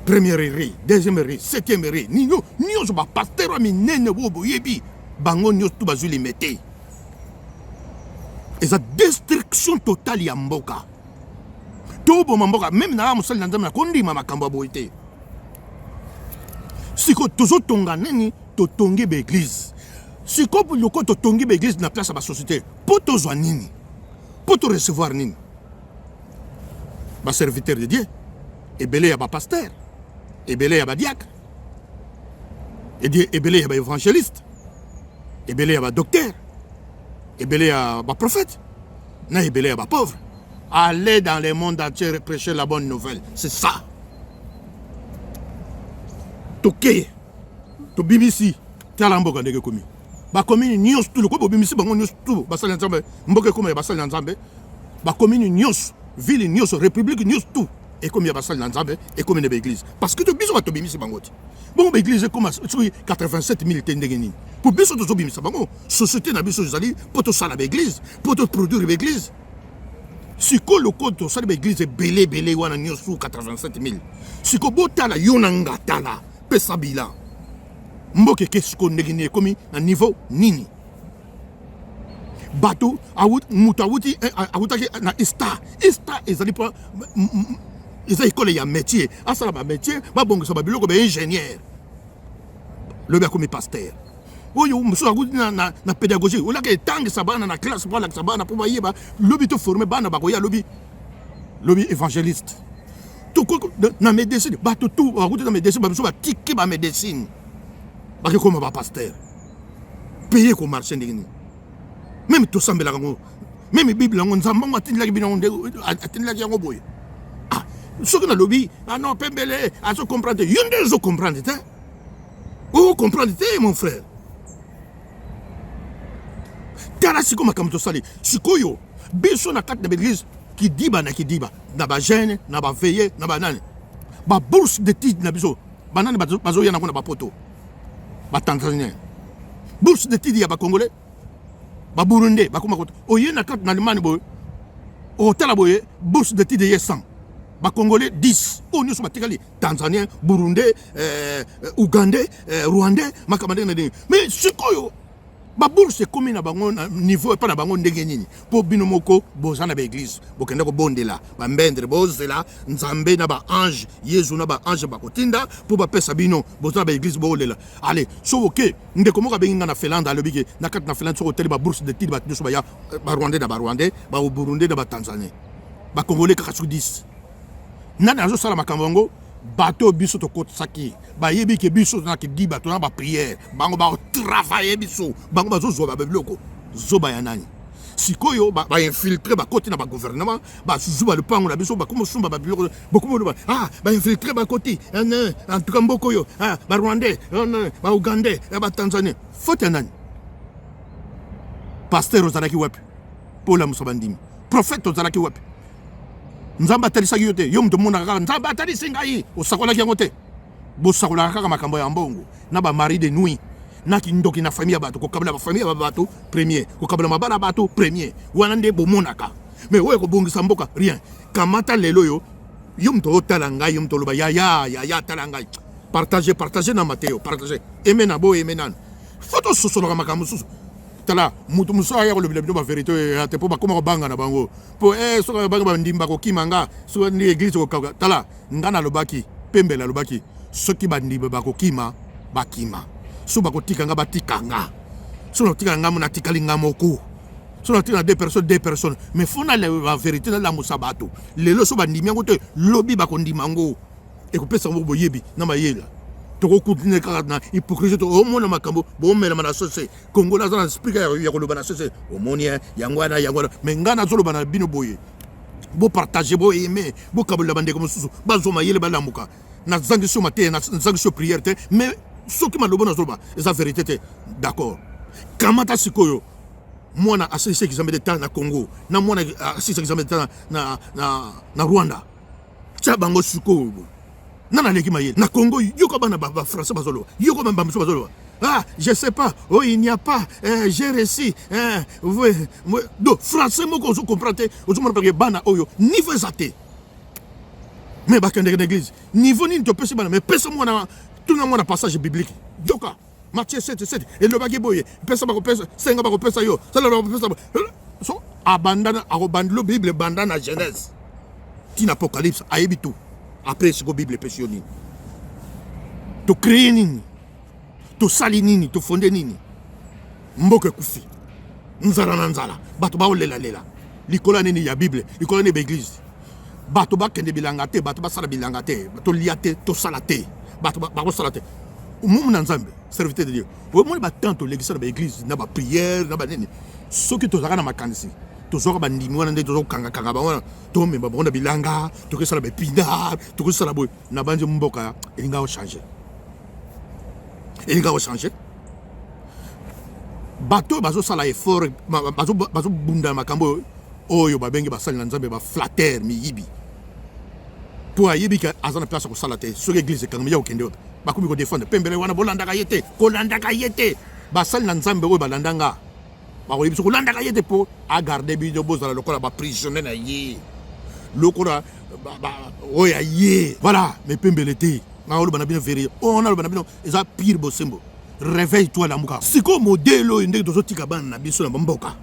Première rue, deuxième rue, septième rue. Nyonso ba pasteur minene boyibi bango nyonso to ba limité. Et sa destruction totale ya mboka. Tobo mboka même na musali nzambe na kondima makambo boité. Siko tozo tonga neni to tongi be église. Siko pour loko to tongi be église na place ba société. Po to zwa nini? Po to recevoir nini? Ba serviteur de Dieu. Et belé ya ba pasteur. Et belé ya ba diacre. Et belé ya ba évangéliste. Et belé ya ba docteur. Et belé à ma prophète, n'a et belé à ma pauvre. Allez dans le monde entier et prêcher la bonne nouvelle. C'est ça. Toké, to bimisi, talamboka ndege komi. Ba commune nyos tout le ko bimisi bango nyos tout, basali nzambe, mboke koma basali nzambe. Ba commune nyos, ville nyos, république nyos tout. Et comme il y a basali nzambe et comme une église. Parce que to biso ba to bimisi bango. Bon église comme 87 000 tendegeni. Pour biso to bimisa bango, société na biso zali pour to sala l'église, pour to produire l'église. Si ko le code to sala l'église belé wana nyosu 87 000. Si ko botala yonanga tala pesa bilan. Mboke qu'est-ce qu'on ndegeni komi na niveau nini. Bato awut mutawuti awutaki na ista ezali pas ils ont école ya métier à ça ba métier ba bongo ça ba biloko ba ingénieur le ba comme pasteur oyo muso akuti na pédagogie ola ke tang sabana na classe pour la sabana pour bayeba lobi to former bana ba ko ya lobi évangéliste to ko na médecine ba to tout akuti na médecine ba muso ba tiki ba médecine ba ke comme ba pasteur payer ko marché ndini même to sambela ngo même bible ngo nzamba matindi la bino atindi la yango boye. Ce que nous lobby, ah non, Pembele, à se comprendre, il y a des gens comprendre, vous comprenez, mon frère. Tala siko makamto sali, siko yo, biso na carte de l'église, qui dit na ba jeune, na ba veillé, na ba nane, ba bourse de titre na biso, banane bazo ya na kona ba poto, ba tanzanien, bourse de titre ya ba congolais, ba burundais, ba kuma koto, oye na carte na limani boy, o tala boye, bourse de titre ya 100. Ba Congolais 10, on nous sommes Tanzanien, Burundais, Ougandais, Rwandais, Makamade. Mais ce que ba bourse ekomi na bango na niveau pas na bango ndenge nini po bino moko bozana ba église bokenda ko bondela ba mbendre bozela nzambe na ba ange yezu na ba ange bakotinda po ba pesa bino bozana ba église bolela allez so ok ndeko moko benga na Finlande alobiki na kat na Finlande so hotel ba bourse de titre ba tiso ba ya ba Rwandais na ba Rwandais ba Burundi na ba Tanzanie ba Congolais ka 10 nana azo sala makambo ngo bateau biso to kotsaki ba yebi ke biso na ke di bateau na ba prière bango ba travailler biso bango bazo zo ba biloko zo ba ya nani sikoyo ba infiltrer ba côté na ba gouvernement ba zuba le pango na biso ba comme sumba ba biloko beaucoup ba ba infiltrer ba côté en tout cas mboko yo ba Rwandais ba Ougandais ba Tanzanie faute nani pasteur ozalaki wapi Paul Musabandimi prophète ozalaki wapi nzamba atalisaki yo te yo mutu mona kaka nzamba atalisi ngai osakolaki yango te bosakolaka kaka makambo ya mbongo na ba mari de nuit na kindoki na famille ya bato kokabela ba famille ya bato premier kokabela mabala bato premier wana nde bomonaka mais oyo kobongisa mboka rien kamata lelo yo mutu otala ngai yo mutu loba ya tala ngai partager na Mateo partager aimer na bo aimer nan photo sosoloka makambo susu tala mutu musa ya ko le ba vérité ate po ba koma banga na bango po so banga ba ndimba ko kimanga so ni église ko kaka tala ngana lobaki pembela lobaki soki ba ndimba ba ko kima bakima so ba ko tikanga batikanga so no tikanga mona tikalinga moko so no tikanga deux personnes mais fona la vérité na la musabato lelo so ba ndimia ko te lobi ba ko ndimango e ko pesa mo boyebi na mayela toko kutine kaka na hypocrisie to omona makambo bomela mana sose Congo la zana speaker ya ko lobana sose omonia yangwana mais ngana zo lobana bino boye bo partager bo aimer bo kabola bande comme susu bazo mayele balamuka na zangiso matin na zangiso prière te mais soki malobona zo ba eza vérité te d'accord kamata sikoyo mwana asisi examen de temps na Congo na mwana asisi examen de temps na Rwanda cha bango sikoyo nana leki mayele na Congo yoko bana ba français bazolo yoko ba mbamuso bazolo je sais pas il n'y a pas j'ai réussi donc français moko zo comprendre ozo mona parce bana oyo niveau zate mais ba kende l'église niveau ni to pesa bana mais pesa mona tout na mona passage biblique joka Matthieu 7 et le bagé boye pesa ba ko pesa senga ba ko pesa yo ça le pesa so abandana arobandlo bible bandana Genèse tin apocalypse ayebi tout après ce que la Bible est pétionnée. Tu crées nini, tu sali nini, tu fonde nini. Mboke kufi. Nzara na nzara. Bato ba olela lela. Likola nini ya Bible, likola nini église. Bato ba kende bilangate, bato ba sala bilangate, bato liate, to salate. Bato ba ko salate. Mumu na nzambe, serviteur de Dieu. Wo mo ba tanto l'église na ba église, na ba prière, na ba nini. Soki to zaka na makanisi. Tozoka bandimi wana nde tozo kanga ba wana to memba bonda bilanga to ke sala be pinda to ke sala boy na banje mboka elinga o changer bato bazo sala effort bazo bunda makambo oyo ba bengi ba sala na nzambe ba flatter mi yibi po ayibi ka azana place ko sala te so église kanga ya okende ba kumi ko défendre pembele wana bolanda ka yete ba sala na nzambe oyo balandanga ba ko biso kolanda ka yete po a garder bido bozala lokola ba prisonnier na ye lokola ba oya ye voilà mais pembelete na olo bana bien vérité on a bana bien eza pire bosembo réveille-toi la muka siko modelo ndenge tozotika bana na biso na mboka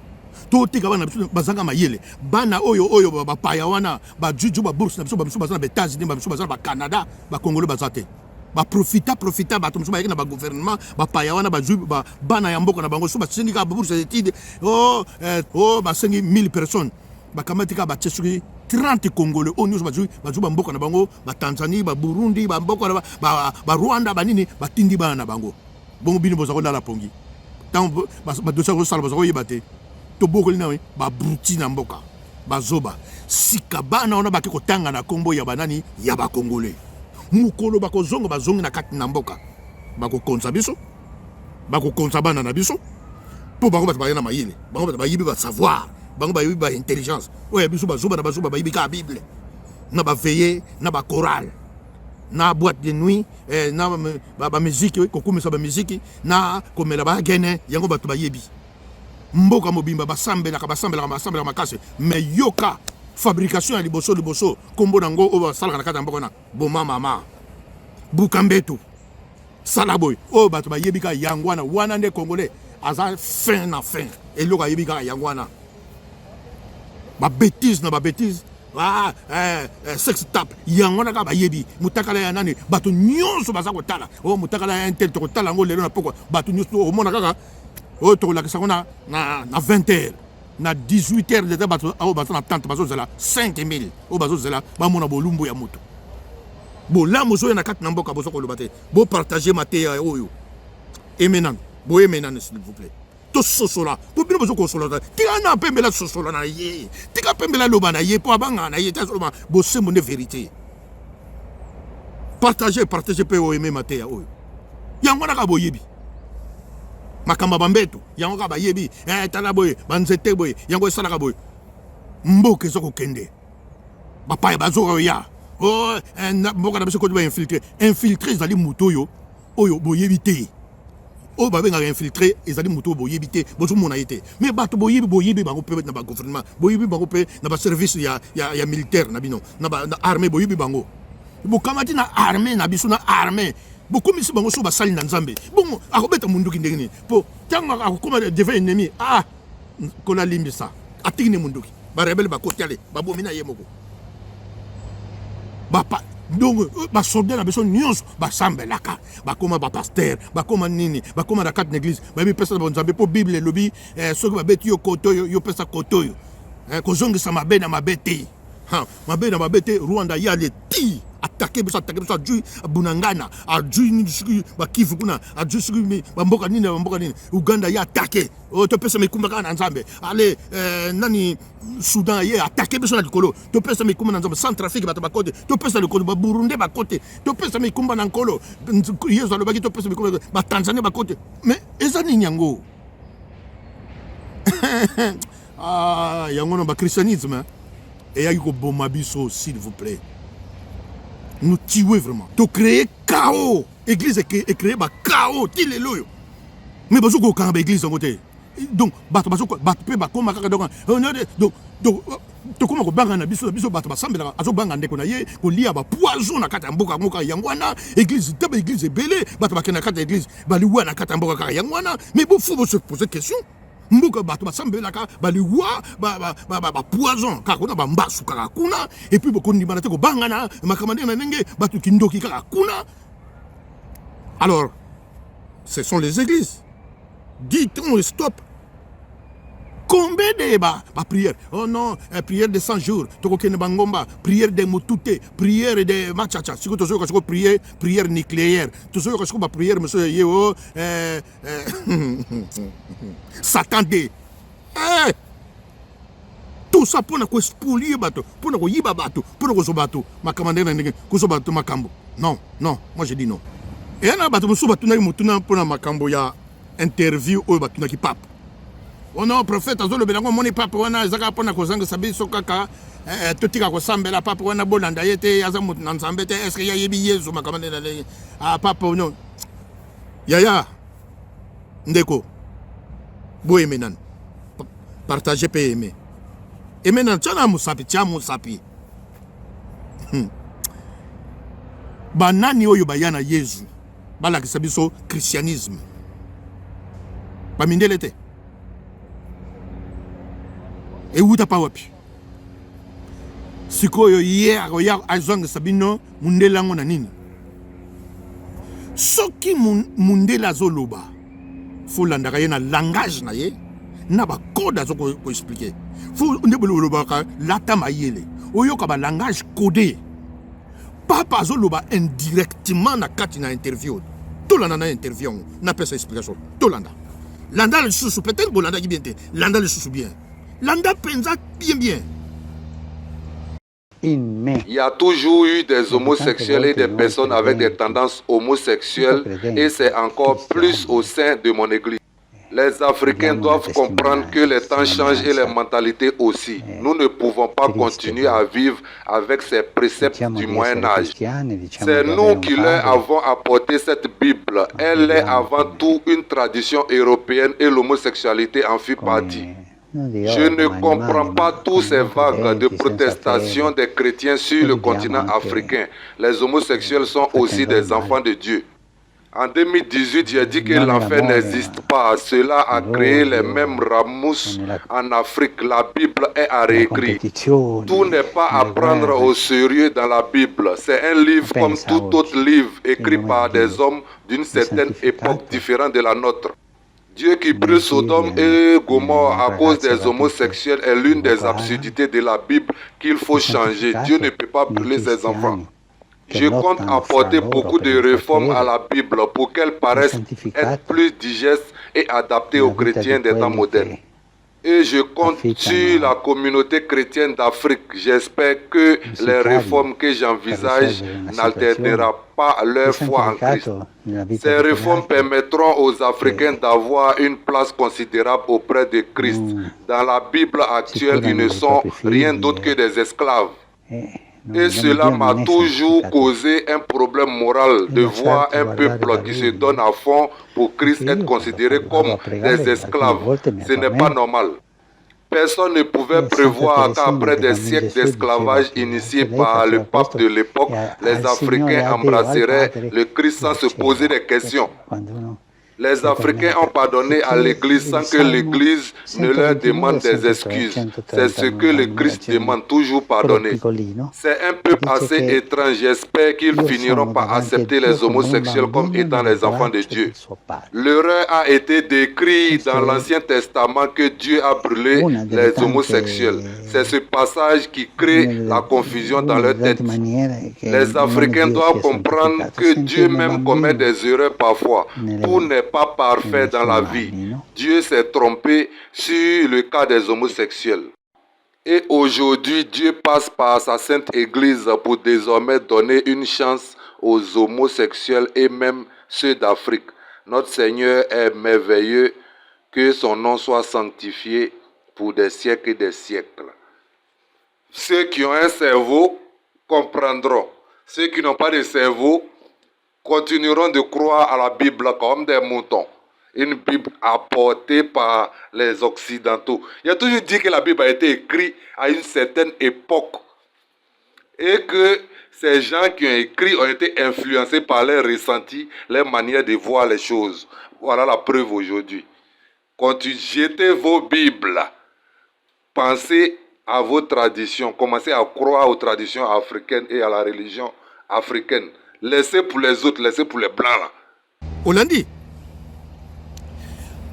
to tika bana biso bazanga mayele bana oyo ba paya wana ba juju ba bourse na biso bazana ba États-Unis ba biso bazana ba Canada ba Congolais bazate ba profita bato musuba yaki na ba gouvernement ba paya wana ba juju ba bana ya mboka na bango so ba sindika ba bourse d'études ba 5000 personnes ba kamatika ba tchesuki 30 Congolais au news ba juju ba mboka na bango ba Tanzanie ba Burundi ba mboka ba Rwanda ba nini ba tindi bana na bango bongo bino bozako la pongi tant ba dosa ko sala bozako yebate to bokoli na we ba bruti na mboka ba zoba sikabana ona bakiko tanga na kombo ya banani ya ba Congolais mukolo bakozonga bazongi na kati na mboka bakokonza biso bakokonza bana na biso po bango bato bayena mayele bango bato bayibi ba savoir bango bayibi ba intelligence oya biso bazoba na bazoba bayibi ka Bible na ba veiller na ba chorale na boîte de nuit na ba musique ko kumisa ba musique na komela ba gene yango bato bayebi mboka mobimba basambela makase mais yoka fabrication ya liboso kombo nango o basala na kata mboka na boma mama bukambeto salaboy o bato bayebi ka yangwana wana nde Congolais aza fin na fin eloko ayebi kaka yango wana babétise na babétise sex tap yango wana kaka bayebi mutakala ya nani bato nyonso baza kotala o mutakala ya intel tokotala yango lelo na pokwa bato nyonso omona kaka oyo tokolakisa ngo na 20 heures na 18 heures déjà bato oyo baza na tante bazozela 5000 oyo bazozela bamona bolumbu ya moto bolamu oyo na kati na mboka boza koloba te bopartage mateya oyo emenano boyemenano s'il vous plaît tososola po bino bozo kosola tika na pembela sosola na ye tika pembela loba na ye po abanga na ye tasoloba bosembo ne vérité partager pe oyeme mateya oyo yango naka boyebi makamba bambeto yango ka bayebi tala boye banzete boye yango esalaka boye mboka ezoko kende bapaya bazoko ya mboka na biso kodi ba infiltré ezali moto oyo boyebi te oyo babengaka infiltré ezali moto oyo boyebi te bozomona ye te mais bato boyebi bango mpe na bagouvernement boyebi bango mpe na baservice ya militaire na bino na armée boyebi bango bokamati na armée na biso na armée bokomisi bango so basali na nzambe bongo akobeta munduki ndenge nini po ntango akokoma devant ennemi kolalimbisa atiki ne munduki barebele bakoti ale babomi na ye moko donc basoldat na biso nyonso basambelaka bakoma bapaster bakoma nini bakoma na kati na église bayebi pesa na banzambe mpo bible elobi soki babeti yo koto oyo yo pesa koto oyo kozongisa mabe na mabe te mabe na mabe te rwanda yale ti atake biso ajui bunangana ajui soki bakivu kuna ajui soki bamboka nini uganda ye atake topesa mikumba kaka na nzambe ale nani soudan ye atake biso na likolo topesa mikumba na nzambe centrafrique bato bakote topesa likolo baburundi bakote topesa mikumba na nkolo yesu alobaki topesa mikumba batanzania bakote mais eza nini yango yango na bachristianisme eyaki koboma biso s'il vous plaît nous tuer vraiment to créer chaos église est créé ba chaos ti lelo yo mais bazo ko kanga ba église en côté donc bato pe ba koma kaka donc to koma ko banga na biso bato basambela azo banga ndeko na ye ko lia ba poison na kata mboka ngoka yangwana église te ba église belé bato bakena kata église baliwa na kata mboka kaka yangwana mais bon faut se poser question mboka bato basambelaka baliwa ba poison kaka kuna bambasu kaka kuna et puis bokondimana te kobangana makamande na ndenge bato kindoki kaka kuna. Alors ce sont les églises, dit-on stop. Combien de prières? Oh non, prière de 100 jours, tokokene bangomba, prière de mutute, prière de machacha, siko tozo ko prière nucléaire, tozo ko ba prière monsieur yeo Satan de. Tout ça pour na ko spolier bato, pour na ko yiba bato, pour na ko zobato, makamande na ndenge, ko zobato makambo. Non, moi je dis non. Et na bato musu bato na mutuna pour na makambo ya interview o bato na ki pape. Oh non, prophète, azolo belango moni papa wana zaka pona kozanga sabiso kaka totika ko sambela papa wana bolanda yete azamu na nzambe te est-ce que ya yebi yezu makamane na papa non yaya ndeko boye menan partager pe aimer et maintenant tchana musapi banani oyo bayana yezu balakisa biso christianisme bamindele te et où t'as pas wapi sikoyo hier oya azong sabino mundela ngona nini soki mundela zoloba faut landaka ye na langage na ye na ba code azo ko expliquer faut ndebolo loba ka lata mayele oyoka ba langage codé papa zoloba indirectement na kati na interview tolanda na interview na pesa explication tolanda landa le sous peut-être bolanda ki bien te landa le sous bien Landa pensa bien. Il y a toujours eu des homosexuels et des personnes avec des tendances homosexuelles et c'est encore plus au sein de mon église. Les Africains doivent comprendre que les temps changent et les mentalités aussi. Nous ne pouvons pas continuer à vivre avec ces préceptes du Moyen-Âge. C'est nous qui leur avons apporté cette Bible. Elle est avant tout une tradition européenne et l'homosexualité en fait partie. Je ne comprends pas tous ces vagues de protestation des chrétiens sur le continent africain. Les homosexuels sont aussi des enfants de Dieu. En 2018, j'ai dit que l'enfer n'existe pas. Cela a créé les mêmes ramousses en Afrique. La Bible est à réécrire. Tout n'est pas à prendre au sérieux dans la Bible. C'est un livre comme tout autre livre écrit par des hommes d'une certaine époque différente de la nôtre. Dieu qui brûle Sodome et Gomorrhe à cause des homosexuels est l'une des absurdités de la Bible qu'il faut changer. Dieu ne peut pas brûler ses enfants. Je compte apporter beaucoup de réformes à la Bible pour qu'elle paraisse être plus digeste et adaptée aux chrétiens des temps modernes. Et je compte sur la communauté chrétienne d'Afrique. J'espère que les réformes que j'envisage n'altéreront pas leur foi en Christ. Ces réformes permettront aux Africains d'avoir une place considérable auprès de Christ. Dans la Bible actuelle, ils ne sont rien d'autre que des esclaves. Et cela m'a toujours causé un problème moral de voir un peuple qui se donne à fond pour Christ être considéré comme des esclaves. Ce n'est pas normal. Personne ne pouvait prévoir qu'après des siècles d'esclavage initiés par le pape de l'époque, les Africains embrasseraient le Christ sans se poser des questions. Les Africains ont pardonné à l'Église sans que l'Église ne leur demande des excuses. C'est ce que le Christ demande, toujours pardonner. C'est un peuple assez étrange. J'espère qu'ils finiront par accepter les homosexuels comme étant les enfants de Dieu. L'erreur a été décrite dans l'Ancien Testament que Dieu a brûlé les homosexuels. C'est ce passage qui crée la confusion dans leur tête. Les Africains doivent comprendre que Dieu même commet des erreurs parfois. Tout n'est pas parfait dans la vie. Dieu s'est trompé sur le cas des homosexuels. Et aujourd'hui, Dieu passe par sa sainte Église pour désormais donner une chance aux homosexuels et même ceux d'Afrique. Notre Seigneur est merveilleux, que son nom soit sanctifié pour des siècles et des siècles. Ceux qui ont un cerveau comprendront. Ceux qui n'ont pas de cerveau continueront de croire à la Bible comme des moutons. Une Bible apportée par les Occidentaux. Il a toujours dit que la Bible a été écrite à une certaine époque et que ces gens qui ont écrit ont été influencés par leurs ressentis, leur manière de voir les choses. Voilà la preuve aujourd'hui. Quand tu jetez vos Bibles, pensez à vos traditions, commencez à croire aux traditions africaines et à la religion africaine. Laissez pour les autres, laissez pour les blancs là. Hollandi,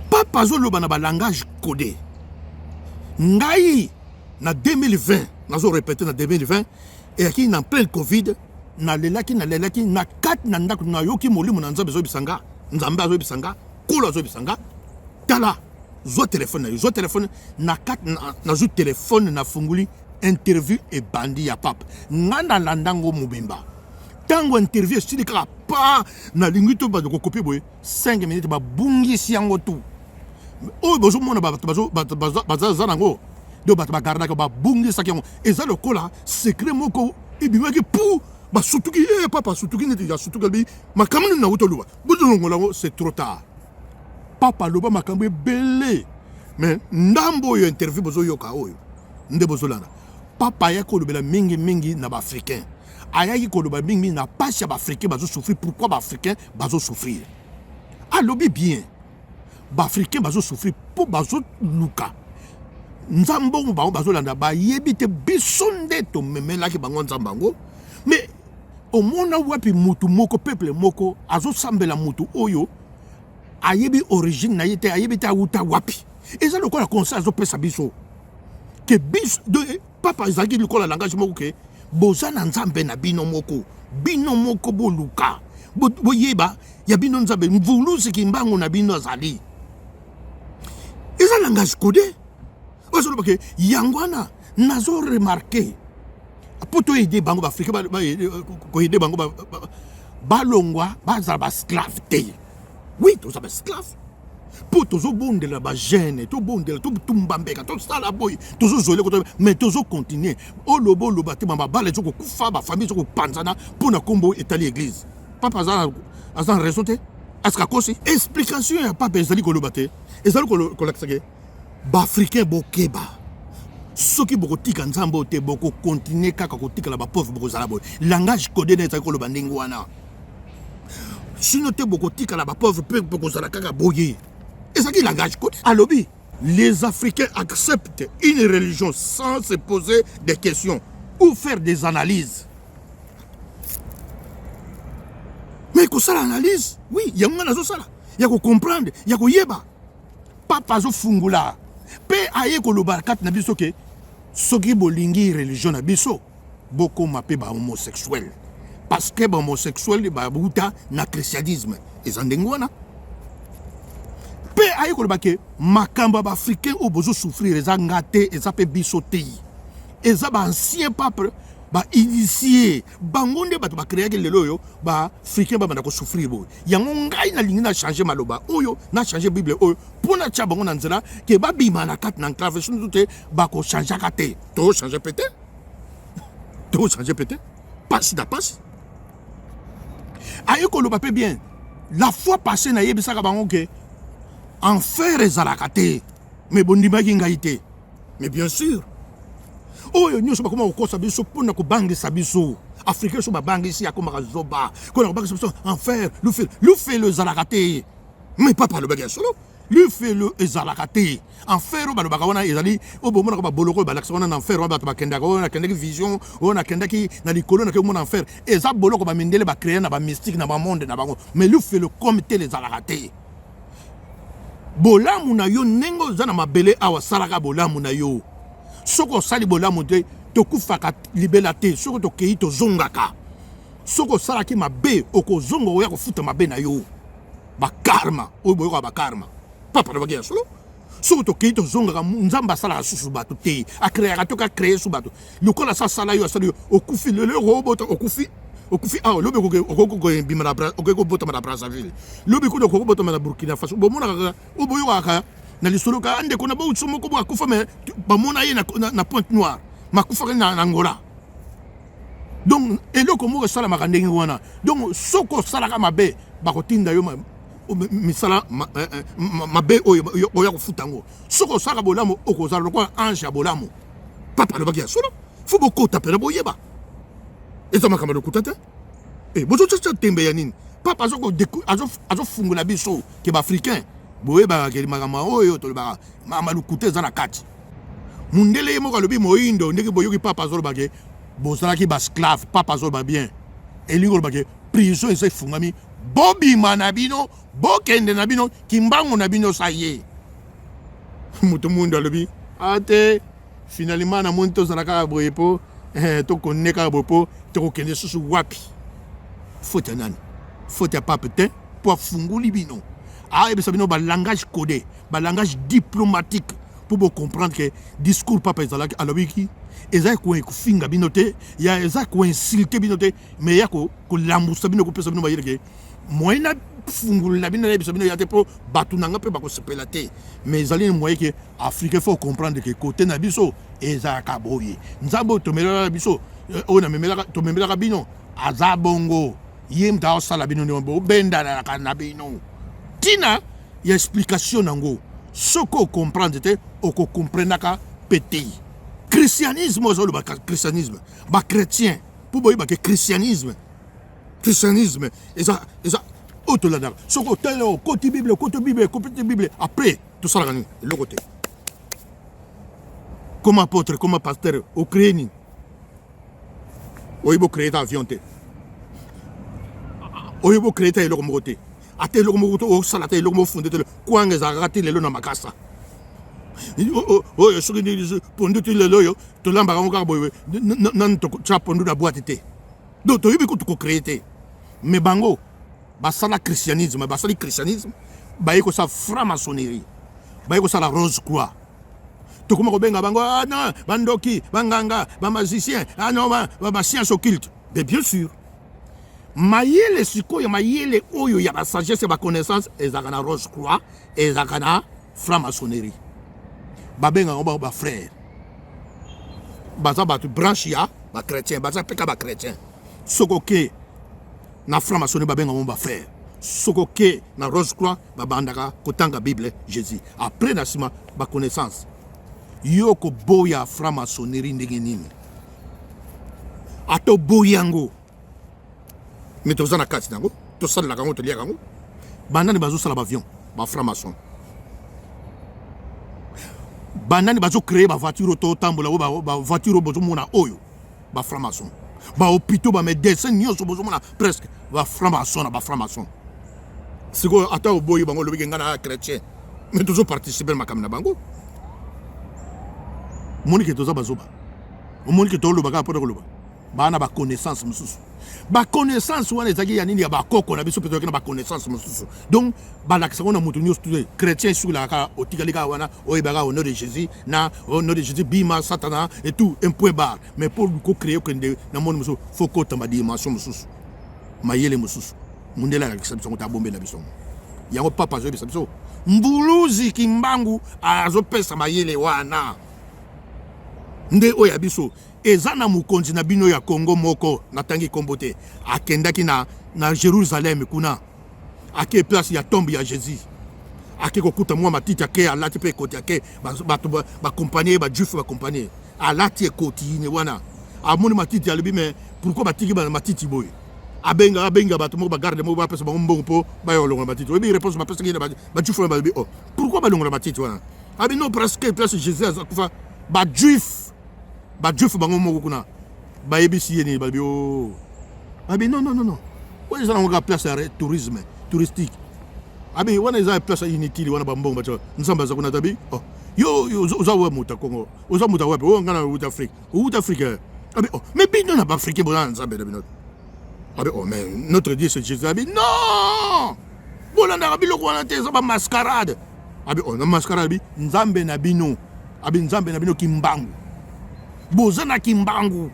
papa zoloba na ba langage codé. Ngai na 2020, nazo répéter na 2020 et qui na plein Covid, na lelaki na kat na ndako na yoki molimo na nzambe zo bisanga, nzambe zo bisanga, kula zo bisanga. Tala zo téléphone na kat na zo téléphone na funguli interview et bandi ya papa. Ngana landango mubimba. Tango interview silika pa na lingito ba ko copie boy 5 minutes ba bungi siango tu. Oh bozo mona ba zanango do ba garda ko ba bungi sakiango eza le kola secret moko ibimaki pou ba sutuki papa sutuki ne ya sutuki bi makamni na wotoluba budulongo lango c'est trop tard. Papa loba makambe belé mais ndambo yo interview bozo yoka oyo nde bozo lana papa ya ko lobela mingi na ba africain. Ayayi koloba mingi na pas ba africain bazo souffrir. Pourquoi ba africain bazo souffrir? Alobi bien. Ba africain bazo souffrir pour bazo luka. Nzambo ba bazo landa ba yebite bisonde to memela ki bango nzambango. Mais au mona wapi mutu moko peuple moko azo sambela mutu oyo ayebi origine na yete ayebi ta uta wapi. Eza lokola conseil azo pesa biso. Que bis de papa izaki lokola langage moko ke boza na nzambe na bino moko boluka boyeba ya bino nzambe mvulusi kimbango na bino azali eza langage codé ozo ke yangwana nazo remarquer poto aider bango ba afrika ko aider bango balongwa baza ba esclave te oui to za ba esclave pour tous bondela ba gêne to bondela to tumbambeka to sala boy tozo zole ko mais tozo continuer o lobo lobate mama bale zo ko kufa ba famille zo ko panzana pour na kombo etali église papa azan raison te aska kosi explication ya papa ezali ko lobate ezali ko laksage ba africain bokeba soki boko tika nzambo te boko continuer kaka ko tika la ba pauvre boko zala boy langage codé na ezali ko loba ndingo wana Sinon, tu es beaucoup de la pauvre peuple pour que boyer. Et ça qui langage côté. À lobby, les Africains acceptent une religion sans se poser des questions ou faire des analyses. Mais que ça l'analyse, oui, il y a un ça. Il y a que comprendre, il y a que yeba. Papa zo fungula. Pe aye ko lo barakat na biso ke soki bolingi religion na biso boko mape ba homosexuel. Parce que ba homosexuel ba buta na christianisme. Ezandengwana. Pe aye ko lo bake makamba ba africain o bozo souffrir eza ngate eza pe biso te. Eza ba ancien pape ba initié bangonde bato ba créer lelo yo ba africain ba bandako souffrir bo yango ngai na lingi na changer maloba oyo na changer bible oyo pona cha bango na nzela ke ba bima na kat na enclave sunu te ba ko changer kate to changer peut-être passe da passe ayo ko lo pape bien la fois passée na yebisa ka bango ke enfer ezalaka te mais bondimaki ngai te mais bien sûr. Oh, nous sommes comme au sabiso pour nous banguer sabiso. Africains sont bangués ici à comme zoba. Quand on bangue sabiso enfer, lui fait le zalakate. Mais pas par le bagage solo. Lui fait le zalakate. Enfer au balobagona ezali au bon moment boloko balaxona enfer au bato bakenda ko na kenda vision on a kenda ki na likolo na ke mon enfer. Eza boloko ba mindele ba créer na ba mystique na ba monde na bango. Mais lui fait le comité les zalakate. Bolamu na yo nengo zana mabele awa salaka bolamu na yo. Soko sali bolamu te tokufaka libela te soko tokei to zongaka soko salaki mabe oko zongo ya kofuta mabe na yo ba karma oyo boyo ba karma papa na bagia solo soko tokei to zongaka nzamba sala susu bato te akreaka to ka créer su bato lokola sa sala yo sala yo okufi le robot okufi ah lobe ko bimara bra ko bota mara Brazzaville lobe ko bota mara Burkina Faso bo mona ka oboyo ka na lisolo ka ande ko na ba utsumo ko ba kufa me ba mona ye na Pointe Noire makufa na Angola donc eloko mo sala makandenge wana donc soko sala ka mabe ba ko tinda yo misala mabe oyo ya kufutango soko sala bolamu okozala ko ange ya bolamu papa le bagia solo faut beaucoup taper boyeba eza makambo lokutata bozo tsa tembe ya nini papa azo fungula biso ke ba africain boyeba ke makambo oyo to ba mamalukute za na kati mundele mo ka lobi moindo ndeki boyoki papa zo ba ke bozala ki ba esclave papa zo ba bien elingo ba ke prison ese fungami bobi manabino bokende na bino kimbango na bino saye muto mundo lobi ate finalement na monto za ka boyepo to koneka bopo to kende susu wapi faute nani faute pas peut-être pour funguli bino ah et bino ba langage codé ba langage diplomatique pour vous comprendre que discours papa ezalaki alobiki eza ko finga binote ya eza ko insulter binote mais ya ko lambusa bino ko pesa bino ba yireke moyena fungulu la bino bino ya te po batunanga pe ba ko sepela te mais ezali moyen que africain faut comprendre que côté na biso eza ka boye nzambo to mela biso ona memela to memela bino azabongo yem ta osala bino ndembo benda na kana bino tina ya explication nango soko comprendre te oko comprendre ka pété christianisme ozolo ba christianisme ba chrétien pour boye ba que christianisme eza autolana soko telo côté bible après tout ça là le côté comme apôtre comme pasteur au créer oyibo créer ta avion te oyibo créer ta eloko mokote ate eloko mokoto o sala ta eloko mo fondé te kwanga za raté lelo na makasa oyo soki ndi pondu te lelo yo to lamba ka ka boye nan to cha pondu na boîte te donc to yibi ko to créer te mais bango basala christianisme basali christianisme ba yiko sa franc-maçonnerie ba yiko sa la rose croix to comment benga bango ah non bandoki banganga ba magicien ah non ba science occulte mais bien sûr mayele sikoyo mayele oyo ya ba sagesse ba connaissance ezakana rose croix ezakana franc-maçonnerie ba benga ba frère baza ba branche ya ba chrétien baza peka ba chrétien sokoke na franc-maçonnerie ba benga ba frère sokoke na rose croix ba bandaka kotanga bible Jésus après na sima ba connaissance yoko boya franc-maçonnerie ndenge nini ato boyango mais tozana kati nango to sala la kango to lia kango banani bazo sala ba avion ba franc-maçon banani bazo créer ba voiture to tambola ba voiture bozo mona oyo ba franc-maçon ba hôpitaux ba médecin nyonso bozo mona presque ba franc-maçon siko ata oboyi bango lobi ngana chrétien mais toujours participer makamna bango moni ke toza bazoba moni ke tolo baka poto koloba bana ba connaissance mususu ba connaissance wana ezaki ya nini ya ba koko na biso peut-être na ba connaissance mususu donc ba la kisako na mutu nyos tout chrétien sur la ka otikalika wana oyebaka au nom de Jésus na au nom de Jésus bima satana et tout un point barre mais pour ko créer que na monde mususu faut ko tamba dimension mususu mayele mususu mundela la kisako ta bombe na biso yango papa zo biso mbuluzi kimbangu azopesa mayele wana nde oya biso ezana mukonzi na bino ya Congo moko natangi kombote akendaki na Jérusalem kuna ake place ya tombe ya Jésus ake kokuta mwa matiti ake alati pe koti ake ba compagnie ba juif ba compagnie alati koti ne wana amoni matiti alibi mais pourquoi batiki ba matiti boy abenga bato mo ba garde mo ba pesa ba mbongo po ba yo longa matiti obi réponse ba pesa ki ba juif ba bi oh pourquoi ba longa matiti wana abi no presque place Jésus azakufa ba juif ba juif bango moko kuna ba yebisi yeni ba bio abi non wona za nga place ya touristique abi wona za place inutile wana ba mbongo ba nzamba za kuna tabi oh yo za wa muta Congo uza muta wapi o ngana uta Afrique abi oh mais bino na ba Afrique bona nzamba de bino abi oh mais notre Dieu c'est Jésus abi non bona na bilo ko wana te za ba mascarade abi oh na mascarade bi nzambe na bino kimbangu bozana kimbangu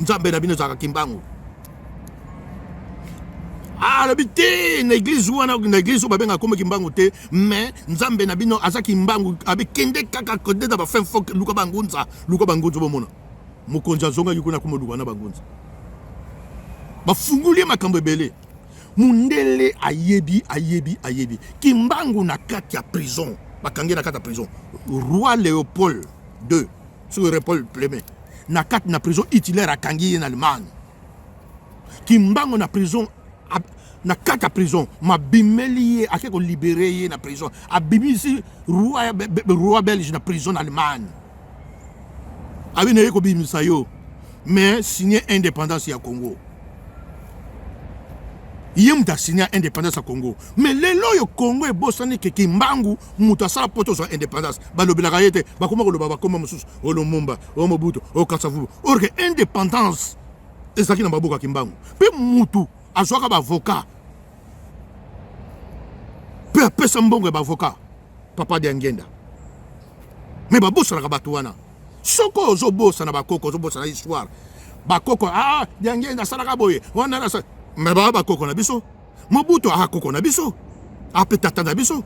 nzambe na bino zaka kimbangu la bité na église ba benga comme kimbangu te mais nzambe na bino aza kimbangu abi kende kaka kode da ba fin fok luka bangunza bomona mukonja zonga yukuna kuma luka na bangunza ba fungulie makambo ebele mundele ayebi kimbangu na kati ya prison bakangi na kati ya prison roi Léopold II sur Léopold Plémé na kati na prison Hitler akangi en Allemagne kimbangu na prison na kati ya prison mabimeli ake ko libérer na prison abimisi roi belge na prison Allemagne abine ko bimisa yo mais signer indépendance ya Congo yem ta signer indépendance à Congo mais lelo yo Congo e bosani ke kimbangu muta sala poto so indépendance balobela kayete bakoma ko loba bakoma mususu o Lumumba o Mobutu o Kasavubu orke indépendance ezaki na baboka kimbangu pe mutu azwaka ba avocat pe apesa mbongo ba avocat papa de ngenda mais babosa na bato wana soko zo bosa na bakoko zo bosa na histoire bakoko de ngenda sala boye wana na mais ba koko na biso Mobutu koko na biso apetata na biso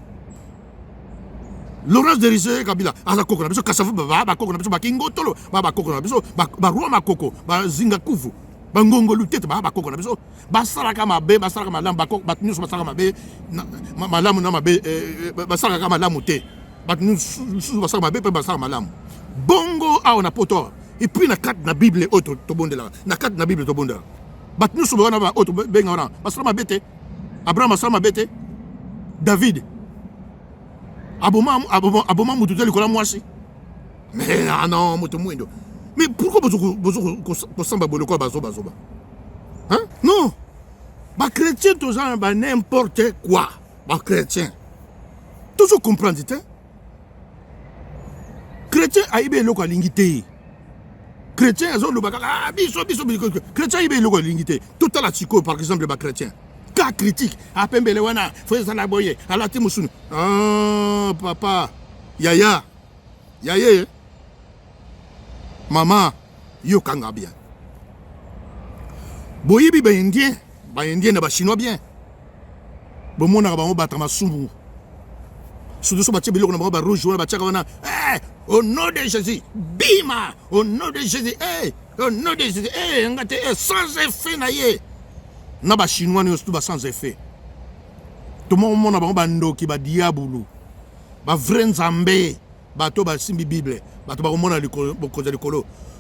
Laurent Désiré Kabila koko na biso Kasavubu ba koko na biso bakingotolo ba koko na biso ba Roma koko ba zinga kuvu ba ngongo lutete ba koko na biso basaraka mabe basaraka malamu ba koko batnusu basaraka mabe malamu na mabe basaraka malamu te batnusu basaraka mabe pe basaraka malamu bongo na poto et puis na kat na Bible auto to bondela na kat na Bible to bondela batnu so bana ba auto benga wana basala mabete Abraham basala mabete David aboma mutu teli kola mwasi mais non mutu mwindo mais pourquoi bozo samba boloko bazoba hein non ba chrétien to za ba n'importe quoi ba chrétien toujours comprendre te chrétien aibe loko alingité chrétien zo lobaka biso chrétien ibe loko lingité tout à la chico par exemple ba chrétien cas critique apembele wana faut ça la boye alati musunu papa yaya maman yo kanga bien boyibi ba indien na ba chinois bien bomona ba mo batama sumu surtout ba tibilo na ba rouge wana ba tchaka wana au nom de Jésus, bima, au nom de Jésus, au nom de Jésus, ngate, sans effet naye. Na ba chinois ni aussi sans effet. Tout le monde a bando qui ba diabulu, ba vrai nzambe, ba to ba simbi Bible, ba to ba mona likolo.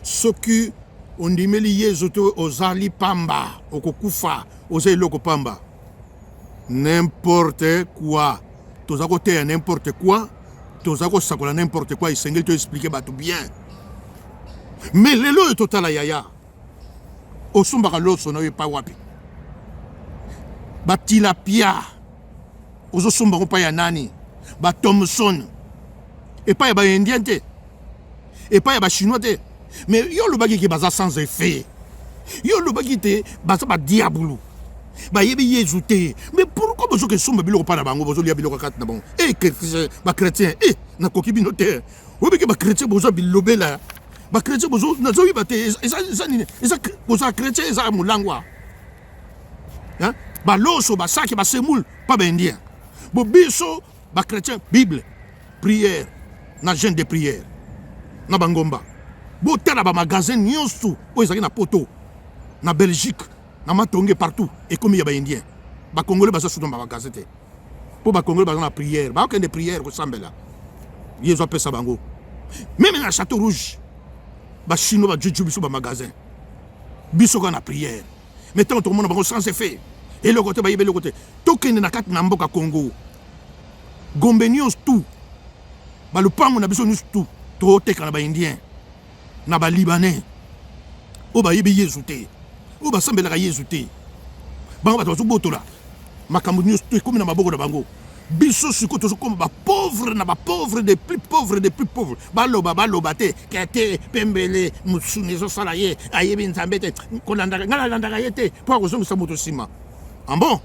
Ce qui on dit meli yezoto ozali pamba, okokufa, ozali loko pamba. n'importe quoi. Tous à côté n'importe quoi. Tous à côté ça n'importe quoi. Il s'engage te expliquer tout bien. Mais les lois total yaya. Au sombara l'osso n'a pas wapi. Tilapia. Aux sombara pas ya nani. Thomson. Et pas ya indien te. Et pas ya chinois te. Mais yo le bagi qui basa sans effet. Yo le bagi te basa ba diabolo. Yebi yezouté. Mais pourquoi besoin que somba bilo pas na bango besoin ya bilo kat na bon. Chrétien na kokibi no te. Obi ke chrétien besoin bilobela. Chrétien besoin na zo yibate eza besoin chrétien eza mulangwa. Hein? Loso saki semoul pas indien. Biso chrétien Bible prière na jeûne de prière. Na bangomba. Tala magasin nyonso ezaki na poto na Belgique na matonge partout et comme il y a indien congolais basa sous dans magasin te pour congolais basa na prière aucun de prière ko sambela yezo apesa bango même na Château Rouge chinois juju biso magasin biso ko na prière mais tant tout le monde bango sans effet et le côté le côté tokende na kat na mboka Congo Gombe nyonso tout le pango na biso nyonso tout to teka na indien na libanais o yebi yezouté o sambelaka yezouté bango bato bazobotola makambo nyonso ekomi na maboko na bango biso siko tozokoma pauvre na pauvre des plus pauvres baloba te kete pembele musuni ezosala ye ayebi nzambe te kolandaka nga nalandaka ye te mpo akozongisa moto nsima ambon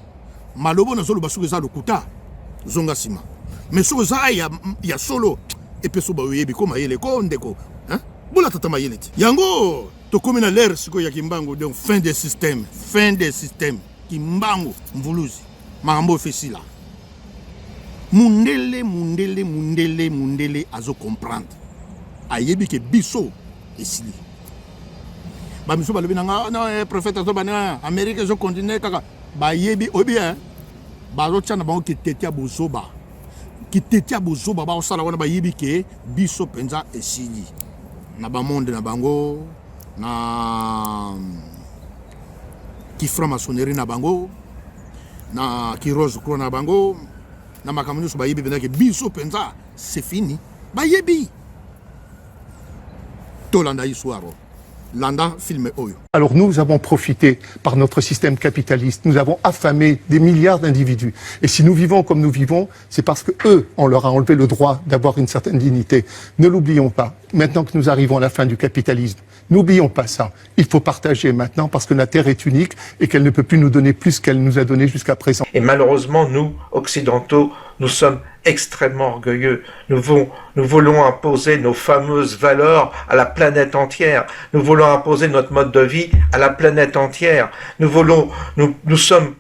malobo nazoloba soki eza lokuta zonga nsima mais soki eza ya solo epe so baoyebi koma yele ko ndeko bola tata mayele ti yango tokomi na l'air siko ya kimbangu donc fin des systèmes kimbangu mvuluzi makambo ofesila mundele azo comprendre ayebi ke biso esili bamiso balobi na prophète azo bana Amérique zo continuer kaka bayebi obi bazo tshana bango kitetia bozoba ba osala wana bayebi ke biso penza esili na monde na bango na ki franc-maçonnerie na bango na ki rose croix na bango na makambo nyonso bayebi penza ke biso penza c'est fini bayebi tolanda histoire landa film oyo. Alors nous avons profité par notre système capitaliste, nous avons affamé des milliards d'individus. Et si nous vivons comme nous vivons, c'est parce que eux, on leur a enlevé le droit d'avoir une certaine dignité. Ne l'oublions pas. Maintenant que nous arrivons à la fin du capitalisme, n'oublions pas ça. Il faut partager maintenant parce que la Terre est unique et qu'elle ne peut plus nous donner plus qu'elle nous a donné jusqu'à présent. Et malheureusement, nous, occidentaux, nous sommes extrêmement orgueilleux. Nous voulons imposer nos fameuses valeurs à la planète entière. Nous voulons imposer notre mode de vie à la planète entière. Nous sommes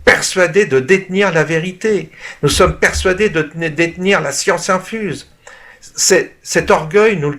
persuadés de détenir la vérité. Nous sommes persuadés de détenir la science infuse. Cet orgueil, nous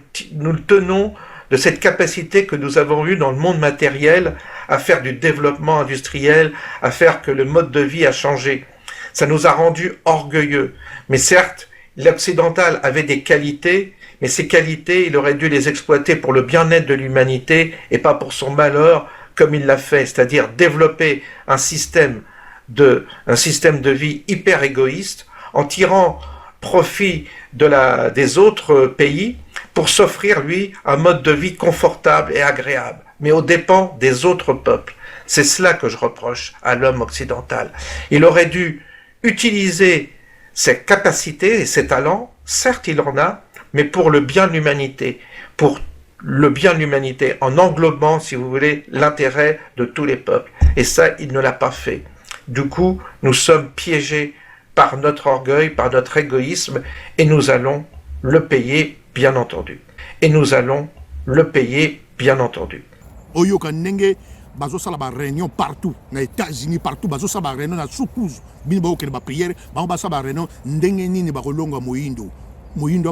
le tenons de cette capacité que nous avons eue dans le monde matériel à faire du développement industriel, à faire que le mode de vie a changé. Ça nous a rendus orgueilleux. Mais certes, l'occidental avait des qualités, mais ces qualités, il aurait dû les exploiter pour le bien-être de l'humanité et pas pour son malheur, comme il l'a fait, c'est-à-dire développer un système de vie hyper égoïste en tirant profit des autres pays pour s'offrir, lui, un mode de vie confortable et agréable, mais aux dépens des autres peuples. C'est cela que je reproche à l'homme occidental. Il aurait dû utiliser ses capacités et ses talents, certes il en a, mais pour le bien de l'humanité, en englobant, si vous voulez, l'intérêt de tous les peuples. Et ça, il ne l'a pas fait. Du coup, nous sommes piégés par notre orgueil, par notre égoïsme, et nous allons le payer, bien entendu. bazosala ba réunion partout na États-Unis partout bazosala ba réunion na soukous bini ba okene ba prière ba basala ba réunion ndenge nini ba kolonga moyindo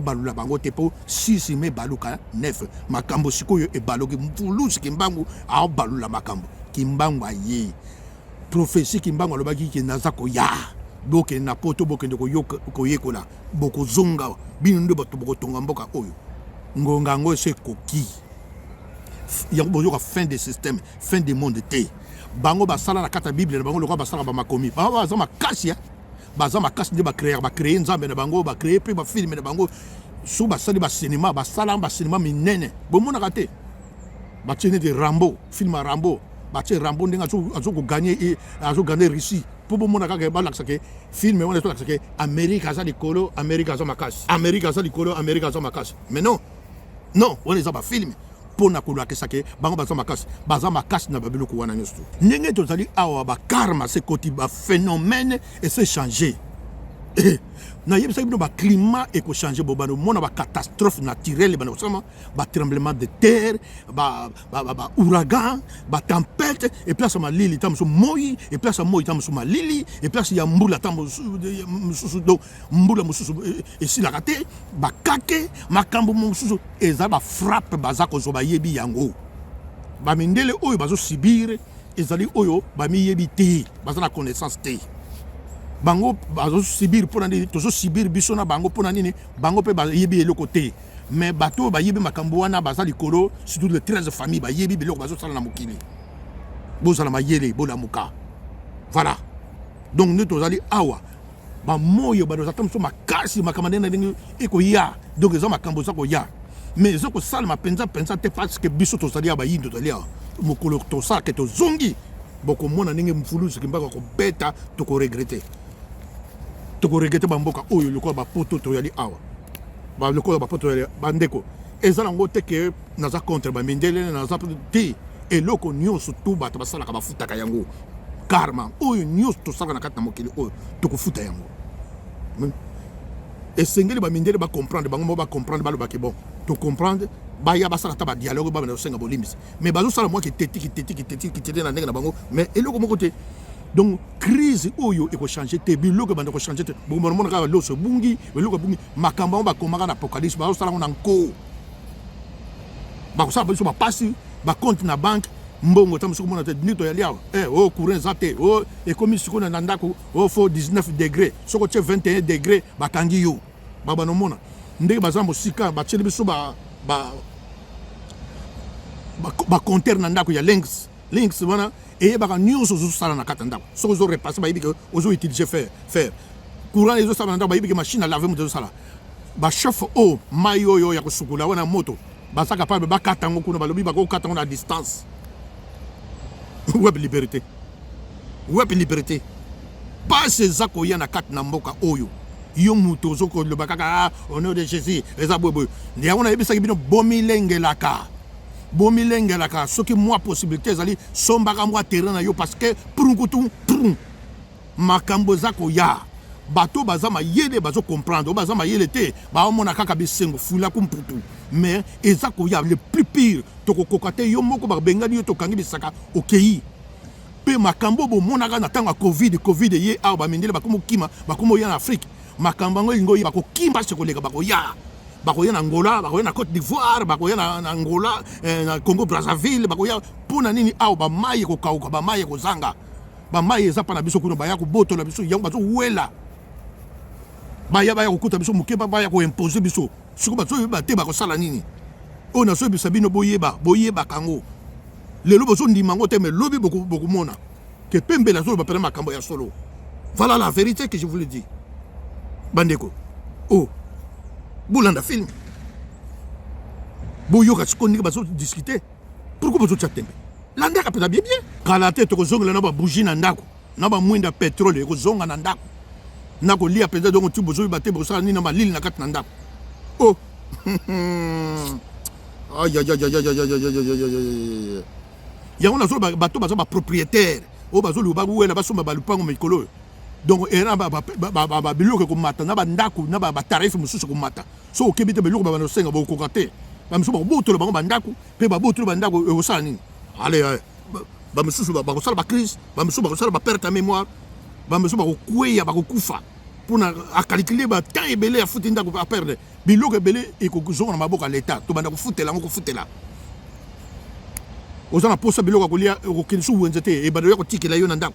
balula bango tepo 6 mai baluka 9 makambo sikoyo e baloki mvulusi kimbangu a balula makambo kimbangu aye prophétie kimbangu alobaki ki nazako ya boke na poto boke ndeko koyekola boko zonga bino ndo bato boko tonga mboka oyo ngonga ngo se koki. Il y a fin des systèmes, fin des mondes. bango basala na kata Bible na bango lokwa basala ba makomi bango baza makasi ya baza makasi nde ba créer nzambe na bango ba créer pe ba film na bango sous basali ba cinéma basala ba cinéma minene bomona kate ba tiene de Rambo film à Rambo ba tiene Rambo ndenga azo ko gagner Russie pour bomona kaka ba laksa ke film on est laksa ke America za likolo America za makasi America za likolo America za makasi mais non on les a ba film pona kolakisa ke bango baza makasi na babiloko wana nyonso ndenge tozali awa ba karma se koti ba phénomène et se changer na yebisa bino ba climat et ko changer bobano mona ba catastrophe naturelle bana osama ba tremblement de terre ba ouragan ba tempête et place ma lili tamso moyi et place moyi tamso ma lili et place ya mbula tamso mususu do mbula mususu et si la raté ba kake makambo mususu eza ba frappe bazako zo ba yebi yango ba mindele oyo bazo subir ezali oyo ba mi yebi te bazana connaissance te bango bazo subir pona nini tozo subir biso na bango pona nini bango pe ba yebi eloko te mais bato ba yebi makambo wana baza likolo surtout les 13 familles ba yebi biloko bazo sala na mokili bozala mayele bola muka voilà donc nous tozali awa ba moyo ba dozata mso makasi makamande na ndenge eko ya donc eza makambo za ko ya mais ezoko sala mapenza te parce que biso tozali ba yindo tozali mokolo to sala ke to zongi boko mona ndenge mfulusi kimbaka ko beta to ko regretter bamboka oyo lokola bapoto toyali awa lokola bapoto toyali bandeko eza nango te ke naza contre bamindele naza te eloko nyonso tu bato basalaka bafutaka yango karma oyo nyonso tosalaka na kati na mokili oyo tokofuta yango esengeli bamindele bacomprendre bango mo bacomprendre balobaki bon tocomprendre baya basala ta badialogue babana kosenga bolimbisi mais bazosala mwa kiteti na ndenge na bango mais eloko moko te. Donc crise oyo eko changer te biloko bande ko changer te bon mona ka loso bungi biloko bungi makamba ba komaka na apocalypse ba sala na nko ba ko sala biso ba pasi ba compte na banque mbongo tamusu mona te nito ya liao courant zate ekomi sikona na ndako fo 19 degrés soko che 21 degrés ba kangi yo baba no mona ndenge bazambo sika ba tsheli biso ba compteur na ndako ya links wana et baka nyonso zo sala na kata ndako soko zo repasser ba yibike ozo utiliser faire courant les zo sala na ndako ba yibike machine à laver mo zo sala ba chef mayo yo ya kusukula wana moto basaka pa ba katango kuna balobi ba ko katango na distance web liberté pas ces akoya na kata na mboka oyo yo muto zo ko le bakaka au nom de Jésus eza bobo ndia ona yebisa bino bomilengelaka soki mwa possibilité ezali sombaka mwa terrain na yo parce que prunkutu makambo zako ya bato baza mayele bazo comprendre baza mayele te baomona kaka bisengo fula kumputu mais ezako ya le plus pire tokokoka te yo moko babengani yo tokangi bisaka okei pe makambo bomonaka na tanga covid ye awa bamindele bakomokima bakomoya na Afrique makambo ngo ingo bakokimba sekoleka bakoya na Angola, bakoya na Côte d'Ivoire, bakoya na Angola, na Congo Brazzaville, bakoya pona nini aw ba maye ko kauka ba maye ko zanga. Ba maye eza pa na biso kuno baya ko boto na biso yango bazo wela. Baya ko kuta biso mukeba baya ko imposer biso. Siko bazo ba te ba ko sala nini. Ona so bisa bino boyeba kango. Lelo bozo ndimango te me lobi beaucoup mona. Que pembe la solo ba pele makambo ya solo. Voilà la vérité que je voulais dire. Bandeko. Boulanda film. Boyoka tsikondi bazo discuter. Pourquoi bazo tchatembe? Landa ka pena bien. Kala te to zonga na ba bougie na ndako. Na ba mwinda pétrole ko zonga na ndako. Na ko lia peza donc tu bozo baté bosa ni na ba lili na kat na ndako. Aïe. Ya on a zo bato bazo ba propriétaire. Bazo lu ba wela ba soma ba lupango mikolo. Donc era ba biloko ko mata na ba ndako na ba tarif mususu ko mata so okebite biloko ba no senga ba ko kate ba mususu ba botolo ba ndako pe ba botolo ba ndako e osala nini allez ba mususu ba ko sala ba crise ba mususu ba ko sala ba perte de mémoire ba mususu ba ko kuya ba ko kufa pona a calculer ba temps ebele a futi ndako a perdre biloko ebele e ko zonga na maboka l'état to banda ko futela ozana posa biloko ko lia ko kinsu wenzete e ba do ko tikela yo na ndako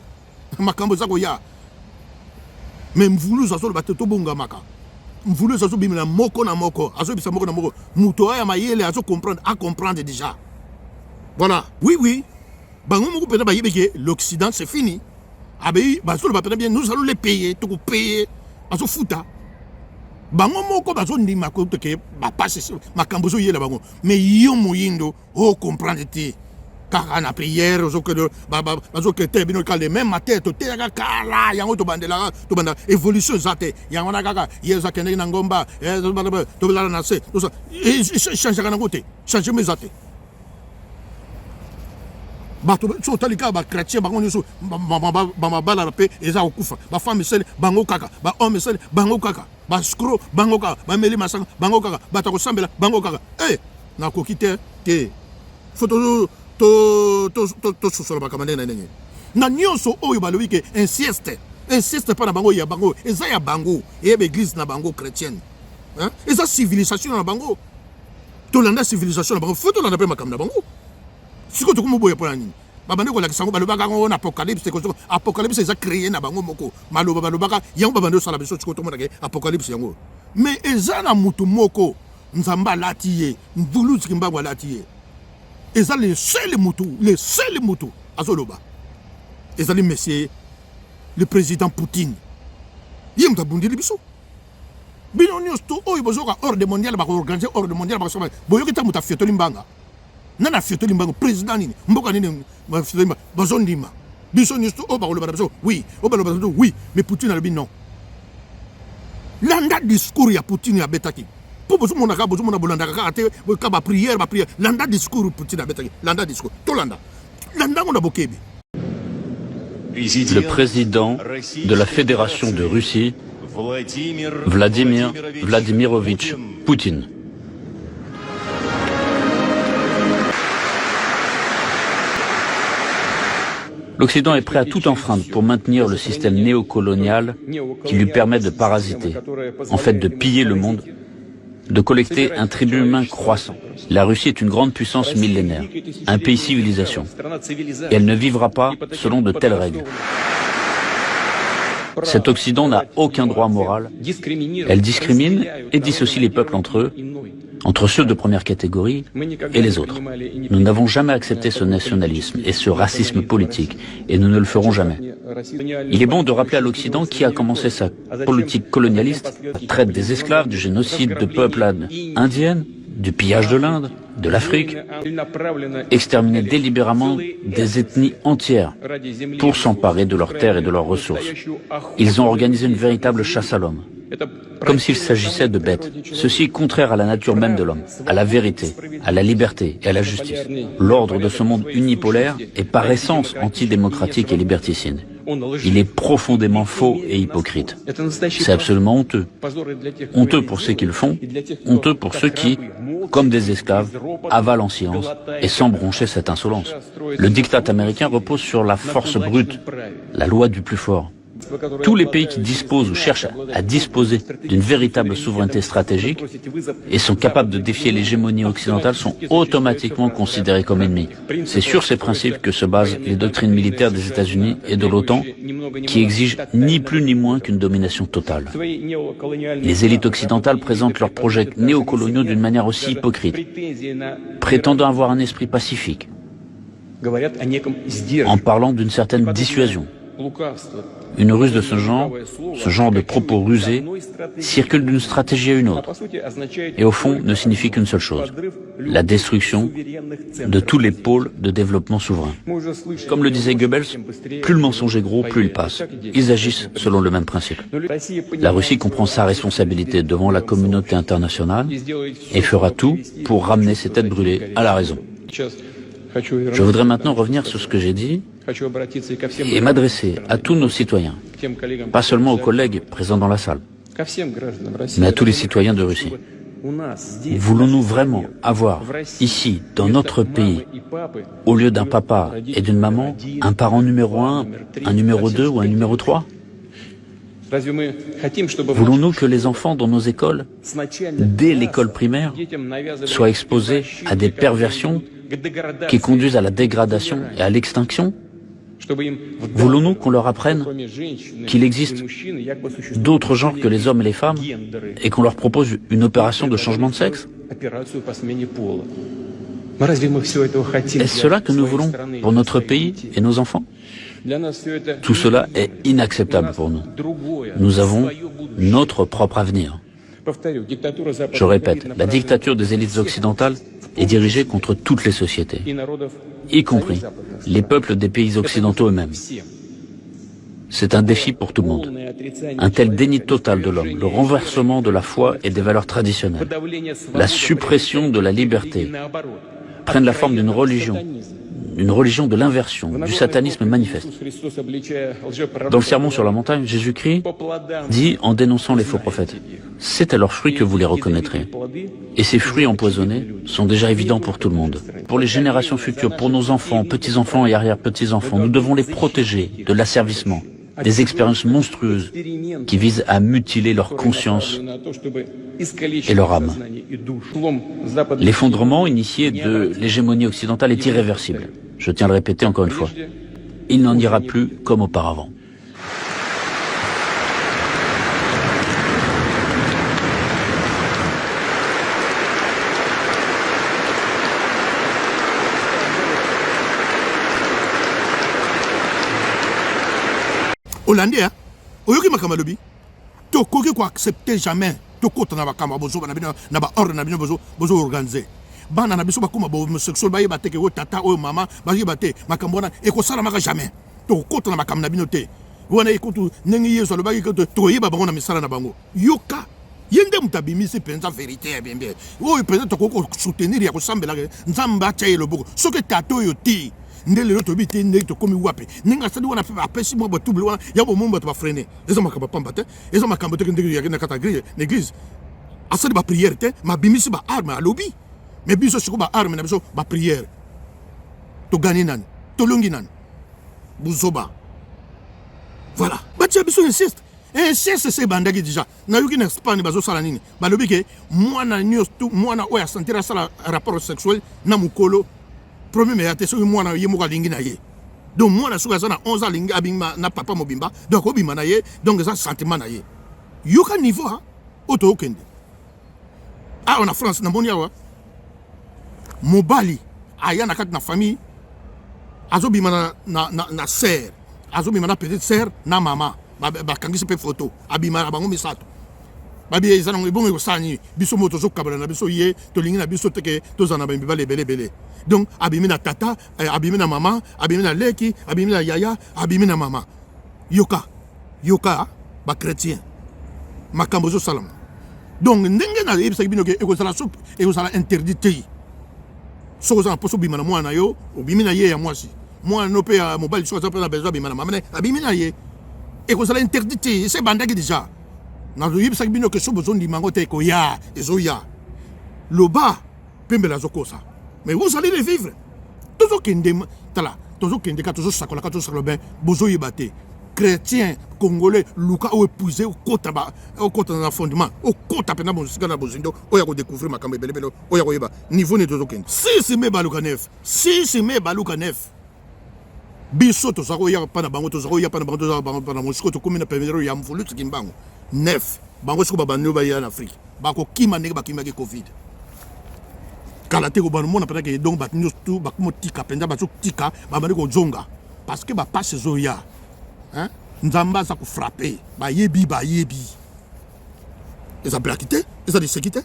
makambo zako ya mais mvulu zazo bateto bonga maka mvulu zazo bimina moko na moko azo bisa moko na moko muto ya mayele azo comprendre déjà voilà oui L'Occident, c'est fini. Nous allons les payer, tout payer. Bango moko bazo ndima ko te ke ba passe makambozo yela bango mais yo moyindo o comprendre ti kaka na prière ozo que bazo que te bino kale même matin to te kala yango to bandela to banda évolution zate yango na kaka yeza kende na ngomba to bala na se to ça change kana côté change mes zate bato so talika ba chrétien bango nyoso ba bala pe eza okufa ba femme sele bango kaka ba homme sele bango kaka ba skro bango kaka ba meli masanga bango kaka bato ko sambela bango kaka na ko kite te photo to so ba kamane na nenge na nyonso oyo ba lobi ke insiste pas na bango ya bango eza ya bango e be église na bango chrétienne hein eza civilisation na bango to landa civilisation na bango photo na pe makamna bango siko to kumo boye pona nini babande ko la kisango balobaka ngo na apocalypse ko apocalypse eza créé na bango moko balobaka yango babande sala biso siko to mona ke apocalypse yango mais eza na mutu moko nzamba latiye mbulu tsikimbango latiye eza le seul mutu azoloba eza le monsieur le président Poutine yemta bundili biso bino nyosto oyo bozoka ordre mondial ba organiser ordre mondial ba soba boyoki ta muta fietoli mbanga nana fietoli mbango président nini mboka nini mafilima bazondima biso nyosto o ba koloba biso oui o ba koloba oui mais Poutine alobi non landa discours ya Poutine ya betaki po bozo mona bolanda ka te ka ba prière landa discours Poutine ya betaki landa discours to landa ngona bokebi. Le président de la Fédération de Russie, Vladimir Vladimirovitch Poutine. L'Occident est prêt à tout enfreindre pour maintenir le système néocolonial qui lui permet de parasiter, en fait de piller le monde, de collecter un tribut humain croissant. La Russie est une grande puissance millénaire, un pays civilisation, et elle ne vivra pas selon de telles règles. Cet Occident n'a aucun droit moral, elle discrimine et dissocie les peuples entre ceux de première catégorie et les autres. Nous n'avons jamais accepté ce nationalisme et ce racisme politique, et nous ne le ferons jamais. Il est bon de rappeler à l'Occident qui a commencé sa politique colonialiste, la traite des esclaves, du génocide de peuplades indiennes, du pillage de l'Inde, de l'Afrique, exterminer délibérément des ethnies entières pour s'emparer de leurs terres et de leurs ressources. Ils ont organisé une véritable chasse à l'homme, comme s'il s'agissait de bêtes. Ceci est contraire à la nature même de l'homme, à la vérité, à la liberté et à la justice. L'ordre de ce monde unipolaire est par essence antidémocratique et liberticide. Il est profondément faux et hypocrite. C'est absolument honteux. Honteux pour ceux qui le font, honteux pour ceux qui, comme des esclaves, avalent en silence et sans broncher cette insolence. Le diktat américain repose sur la force brute, la loi du plus fort. Tous les pays qui disposent ou cherchent à disposer d'une véritable souveraineté stratégique et sont capables de défier l'hégémonie occidentale sont automatiquement considérés comme ennemis. C'est sur ces principes que se basent les doctrines militaires des États-Unis et de l'OTAN, qui exigent ni plus ni moins qu'une domination totale. Les élites occidentales présentent leurs projets néocoloniaux d'une manière aussi hypocrite, prétendant avoir un esprit pacifique, en parlant d'une certaine dissuasion. Une ruse de ce genre de propos rusés, circule d'une stratégie à une autre, et au fond ne signifie qu'une seule chose, la destruction de tous les pôles de développement souverain. Comme le disait Goebbels, plus le mensonge est gros, plus il passe. Ils agissent selon le même principe. La Russie comprend sa responsabilité devant la communauté internationale et fera tout pour ramener ses têtes brûlées à la raison. Je voudrais maintenant revenir sur ce que j'ai dit et m'adresser à tous nos citoyens, pas seulement aux collègues présents dans la salle, mais à tous les citoyens de Russie. Voulons-nous vraiment avoir ici, dans notre pays, au lieu d'un papa et d'une maman, un parent numéro 1, un numéro 2 ou un numéro 3 ? Voulons-nous que les enfants dans nos écoles, dès l'école primaire, soient exposés à des perversions qui conduisent à la dégradation et à l'extinction? Voulons-nous qu'on leur apprenne qu'il existe d'autres genres que les hommes et les femmes et qu'on leur propose une opération de changement de sexe? Est-ce cela que nous voulons pour notre pays et nos enfants? Tout cela est inacceptable pour nous. Nous avons notre propre avenir. Je répète, la dictature des élites occidentales est dirigée contre toutes les sociétés, y compris les peuples des pays occidentaux eux-mêmes. C'est un défi pour tout le monde. Un tel déni total de l'homme, le renversement de la foi et des valeurs traditionnelles, la suppression de la liberté, prennent la forme d'une religion de l'inversion, du satanisme manifeste. Dans le Sermon sur la montagne, Jésus-Christ dit en dénonçant les faux prophètes, « C'est à leurs fruits que vous les reconnaîtrez. » Et ces fruits empoisonnés sont déjà évidents pour tout le monde. Pour les générations futures, pour nos enfants, petits-enfants et arrière-petits-enfants, nous devons les protéger de l'asservissement, des expériences monstrueuses qui visent à mutiler leur conscience et leur âme. L'effondrement initié de l'hégémonie occidentale est irréversible. Je tiens à le répéter encore une fois. Il n'en ira plus comme auparavant. Hollandais, hein? Oyoki makama lobi. To koki ko accepter jamais. To kota na bakama bozo na ba ordre na bino bozo organiser. Bana na biso bakuma bo homosexuel ba yeba teke o tata o mama ba yeba te makambo na e ko sala maka jamais. To kota na bakama na bino te. Wana ikutu nengi yeso lo ba yiko to yeba bango na misala na bango. Yoka yende mutabimisi penza vérité ya bien bien. O penza to ko soutenir ya ko sambela nzamba chaye lo boko. Soke tato yo ti. Ndele lo tobi te ndele to komi wapi ninga sadi wana apesi mo batubli wana ya bo momba to ba freiner ezo makamba pamba te ezo makambo te ndele ya na kata l'église asadi ba prière te ma bimisi ba arme à lobby mais biso siko ba arme na biso ba prière to gagner nan to longi nan buzoba voilà ba tia biso insiste c'est bandaki déjà na yuki na Espagne bazo sala nini ba lobi ke mwana nyosto mwana oya sentira sala rapport sexuel na mukolo premier mais attention moi na ye moka lingi na ye donc moi na suka sana 11 ans lingi abima na papa mobimba donc obima na ye donc ça sentiment na ye yoka niveau hein auto okende ah on a France na monia wa mobali aya na kat na famille azobima na sœur azobima na petite sœur na maman ba kangisi pe photo abima na bango misato babi ezana ngibongo kosani biso moto zo kabala na biso ye to lingi na biso teke to zana ba mbibale belé donc abimi na tata abimi na mama abimi na leki abimi na yaya abimi na mama yoka ba chrétien makambo zo salam donc ndenge na yebisa bino ke ekozala soup ekozala interdit so za poso bima na mwana yo obimi na ye ya mwasi mwana no pe ya mobile so za pe na besoin bima na mama abimi na ye ekozala interdit c'est bandaki déjà na yebisa bino ke so besoin di mango te ko ya ezoya loba pembela zokosa. Mais vous allez les vivre. Toujours qu'il y a toujours ça, bozo yebate. Chrétien, congolais, Luka ou épousé au côté dans le fondement, au côté à peine bon na bozindo, o ya ko découvrir ma kambe belebelo, o ya ko yeba. Niveau ne toujours qu'il. Si c'est mes baluka neuf, biso to zako ya pa na bango to zako ya pa na bango to zako bango pa na mosiko to komina pemero ya mfulu tskimbango. Neuf, bango siko babano ba ya en Afrique. Bako kima nege bakima ke Covid. Kalate ko banu mona peut-être donc bat news tout ba ko tika penza ba tika ba bani ko zonga parce que ba passe zoya hein nzamba za ko frapper ba yebi eza blackité eza de sécurité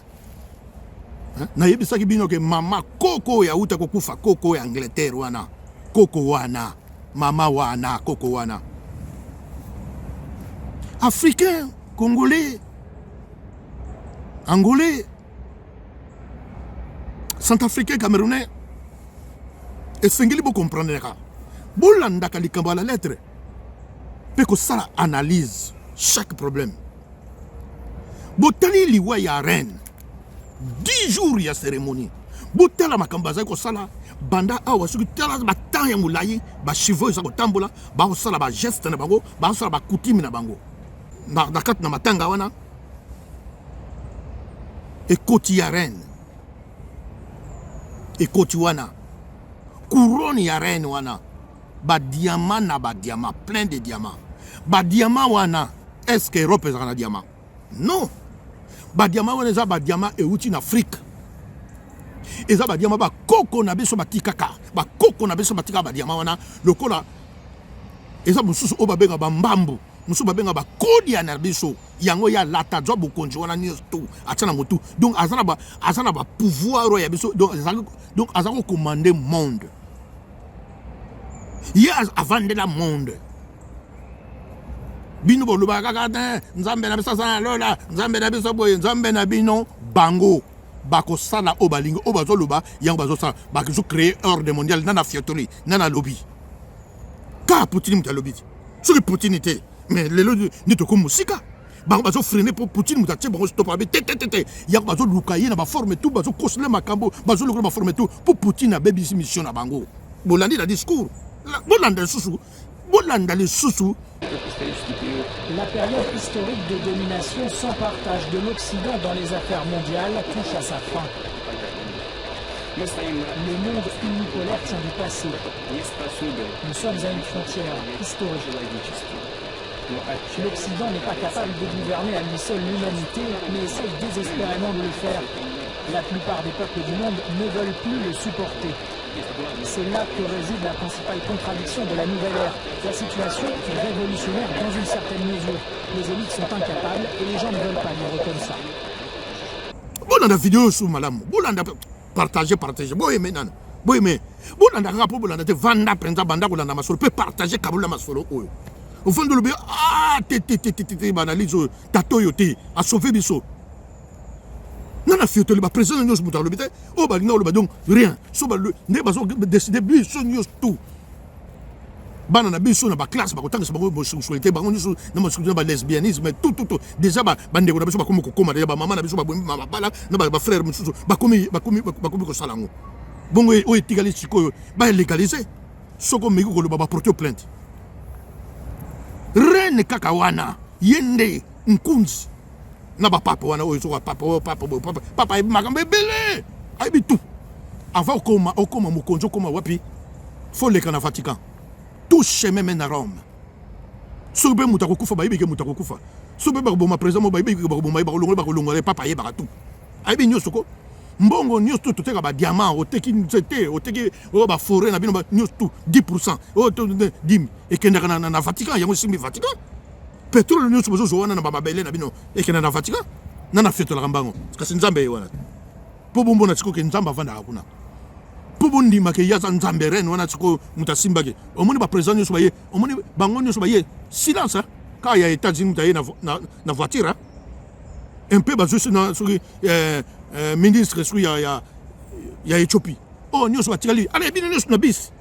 hein na yebi saki bino ke mama koko ya uta ko kufa koko ya Angleterre wana koko wana mama wana koko wana africain congolais angolais centrafricain, camerounais, et sengeli vous comprendre ça. Bolanda kalikambo à la lettre. Peut que ça analyse chaque problème. Botali liwa ya reine. 10 jours ya cérémonie. Botala makambaza ko sala banda awa suki tala ba temps ya mulayi ba cheveux za ko tambola ba ko sala ba geste na bango ba ko sala ba coutume na bango. Na kat na matanga wana. Et koti ya reine. Et koti wana couronne ya reine wana ba diamant na ba diamant plein de diamants ba diamant wana est-ce que Europe est un diamant non ba diamant wana za ba diamant et outil en Afrique eza ba diamant ba koko na biso batikaka ba koko na biso batika ba diamant wana lokola eza mususu o babenga ba mbambu mususu babenga ba kodi na biso yango ya lata zo bokonzi wana nyonso tout atana motu donc azana ba pouvoir ya biso donc azako commander monde ya avande la monde bino boluba kaka nzambe na biso sana lola nzambe na biso boye nzambe na bino bango bako sala o balingo o bazoluba yango bazosala bakizo créer ordre mondial nana fiatoli nana lobby ka Poutine muta lobby sur Poutine était mais lelo ni to ko musika bango bazo freiner pour Poutine muta tche bango stop abi tete yango bazo lukaye na ba forme tout bazo kosle makambo bazo lukaye ba forme tout pour Poutine a baby mission na bango bolandi la discours bolanda susu bolanda le susu. La période historique de domination sans partage de l'Occident dans les affaires mondiales touche à sa fin. Le monde unipolaire tient du passé. Nous sommes à une frontière historique. L'Occident n'est pas capable de gouverner à lui seul l'humanité, mais essaie désespérément de le faire. La plupart des peuples du monde ne veulent plus le supporter. C'est là que réside la principale contradiction de la nouvelle ère. La situation est révolutionnaire dans une certaine mesure. Les élites sont incapables et les gens ne veulent pas vivre comme ça. Bolanda vidéo sous madame. Bolanda partager. Boy mais nan. Boy mais. Bolanda rapport bolanda te vanda penza banda bolanda masolo peut partager kabula masolo oyo. Au fond de l'obé banalizo tatoyote a sauvé biso. Nana fiotoli ba président nyos muta lobité o ba ngolo ba donc rien so ba ne ba so décider biso nyos tout bana na biso na ba classe ba kotanga ba homosexualité ba nyos na ma ba lesbianisme tout déjà ba ndeko na biso ba komo kokoma ba mama na biso ba mama bala na ba frère mususu ba komi ko salango bongo o etigali sikoyo ba légaliser soko meko ko ba porter plainte reine kakawana yende nkunzi na ba papa wana oyo so papa makambe belé aibi tout avant okoma mokonzo koma wapi faut le kana Vatican tout chemin mène à Rome sobe mutako kufa ba ibike mutako kufa sobe ba boma président ba ibike ba boma ba longola papa yeba tout aibi nyosoko mbongo nyosto to teka ba diamant oteki nzete oteki o ba forêt na bino ba nyosto 10% o 10 et kenda na Vatican yango simbi Vatican pétrole nous sommes aujourd'hui na bababele na bino et que na Vatican na fete la rambango parce que nzambe wana po bombo na tsiko ke nzamba vanda hakuna po bondi make yaza nzambe ren wana tsiko mutasimba ke omoni ba président nous soyez omoni bango nous soyez silence quand il y a États-Unis mutaye na voiture un peu ba juste na soki ministre sou ya Éthiopie oh nous soyez tikali allez bino nous na bis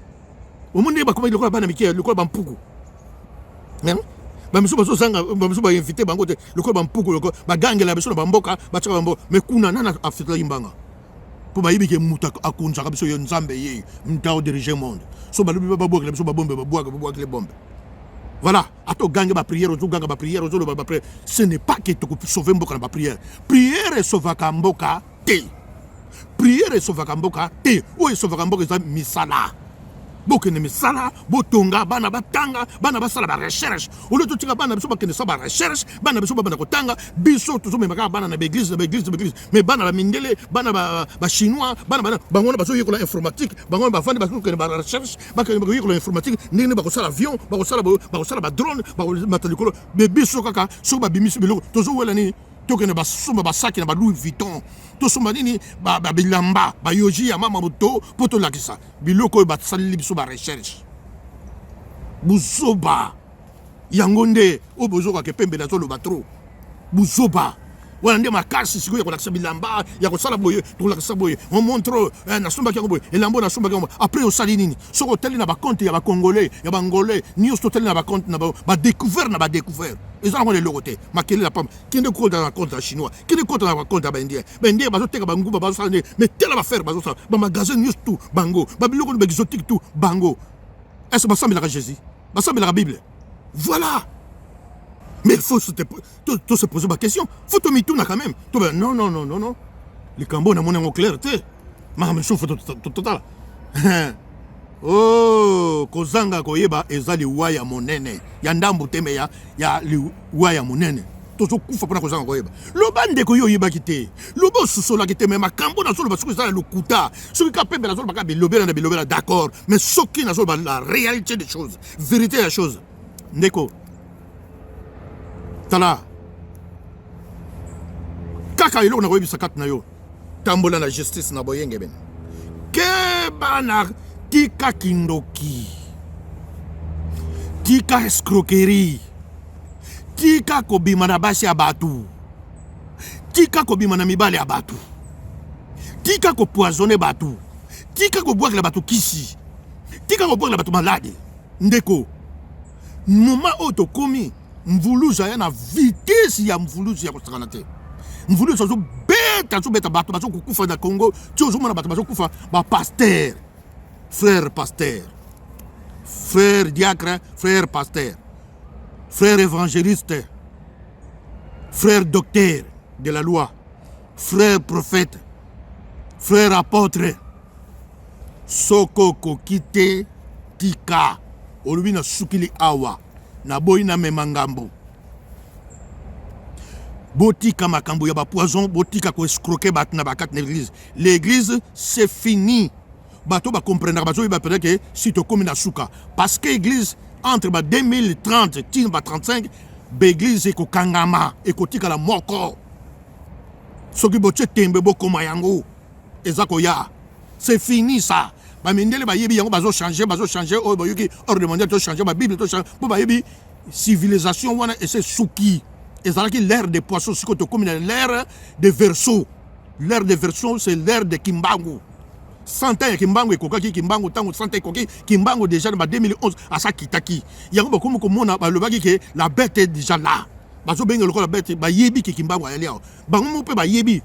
omoni ba komedi lokola bana mikia lokola ba mpuku bamiso baso sanga bamiso ba invité bango te loko ba mpuku loko ba gangela biso ba mboka ba tsaka mboka mais kuna nana afita imbanga po ba yibike muta akunza biso yo nzambe ye mtao diriger monde so ba lubi ba boka biso ba bombe ba boka les bombes voilà ato ganga ba prière ozo ganga ba prière ozo ba prière ce n'est pas que tu peux sauver mboka na ba prière prière sauvaka mboka te prière sauvaka mboka te o sauvaka mboka za misala bokene misala botonga bana batanga bana basala ba recherche au lieu de tinga bana biso bakene sa ba recherche bana biso bana kotanga biso tozo memaka bana na église mais bana ba mindele bana ba chinois bana bango baso yikola informatique bango ba fandi baso kene ba recherche bakene ba yikola informatique ndine ba kosala avion ba kosala ba drone ba matalikolo be biso kaka so ba bimisi biloko tozo wela ni tokene ba suma ba saki na ba Louis Vuitton to suma nini ba bilamba ba yoji ya mama moto poto lakisa biloko ba sali biso ba recherche buzoba yangonde o bozoka ke pembe na zolo batro buzoba wana nde makasi siko ya kolakisa bilamba ya kosala boye to lakisa boye on montre na sumba kia boye elambo na sumba kia après au sali nini soko teli na ba compte ya ba congolais ya ba angolais ni au teli na ba compte na ba découvert ils ont les logotés makeli la pomme qui ne compte dans la compte chinois qui ne compte dans la compte indien indien bazo teka bangu bazo sala mais tel va faire bazo sala ba magasin news tout bango ba biloko ba exotique tout bango est-ce que ça me la Jésus ba ça me la Bible voilà. Mais il faut se poser ma question. Faut te mettre quand même. Non. Les Cambos n'ont pas clair. Ma mission faut total. Oh, kozanga koyeba ezali waya monene. Ya ndambu teme ya li waya monene. tozokufa mpona kozanga koyeba loba ndeko yo oyebaki te loba osusolaki te me makambo nazoloba soki ezala lokuta soki ka pembe nazolobaka bilobela na bilobela d'accord mais soki nazoloba la réalité des choses vérité ya chose ndeko tala kaka eloko nakoyebisa kati na yo tambola na justice na boyenge bene keba na tika kindoki tika escroquerie tika kobima na basi ya batu tika kobima na mibale ya batu tika kopoisonne batu tika kobwakela batu kisi tika kobwakela batu malade ndeko moma oyo tokomi mvuluzu aya na vitesi ya mvuluzu ya kosakana te mvuluzu azobeta bato bazokukufa na Congo ti ozomona bato bazokufa bapaster frère pasteur frère diacre frère pasteur frère évangéliste frère docteur de la loi frère prophète frère apôtre soko kokite tika olobi na sukili awa na boyi na mema ngambo botika makambo ya bapoison botika ko escroquer bato na bakati na l'église l'église c'est fini bato ba comprendre bato ba peut que si to komi na suka parce que l'église entre 2030 et 35 l'église eko kangama eko tika la moko soki botie tembe bokoma yango ezako ya c'est fini ça ba mindele ba yebi yango bazo changer oh boyoki ordre mondial to changer ba bible to changer po ba yebi civilisation wana et c'est suki ezalaki l'ère des poissons siko to komi na l'ère des verseaux l'ère des verseaux c'est l'ère de Kimbangu 100 ans ya Kimbangu ekokaki Kimbangu tango 100 ans ekoki Kimbangu déjà en 2011 asa kitaki yango bakomo komona balobaki ke la bête est déjà là bazo benga lokola bête ba yebi ke Kimbangu ayali awo bango mo pe ba yebi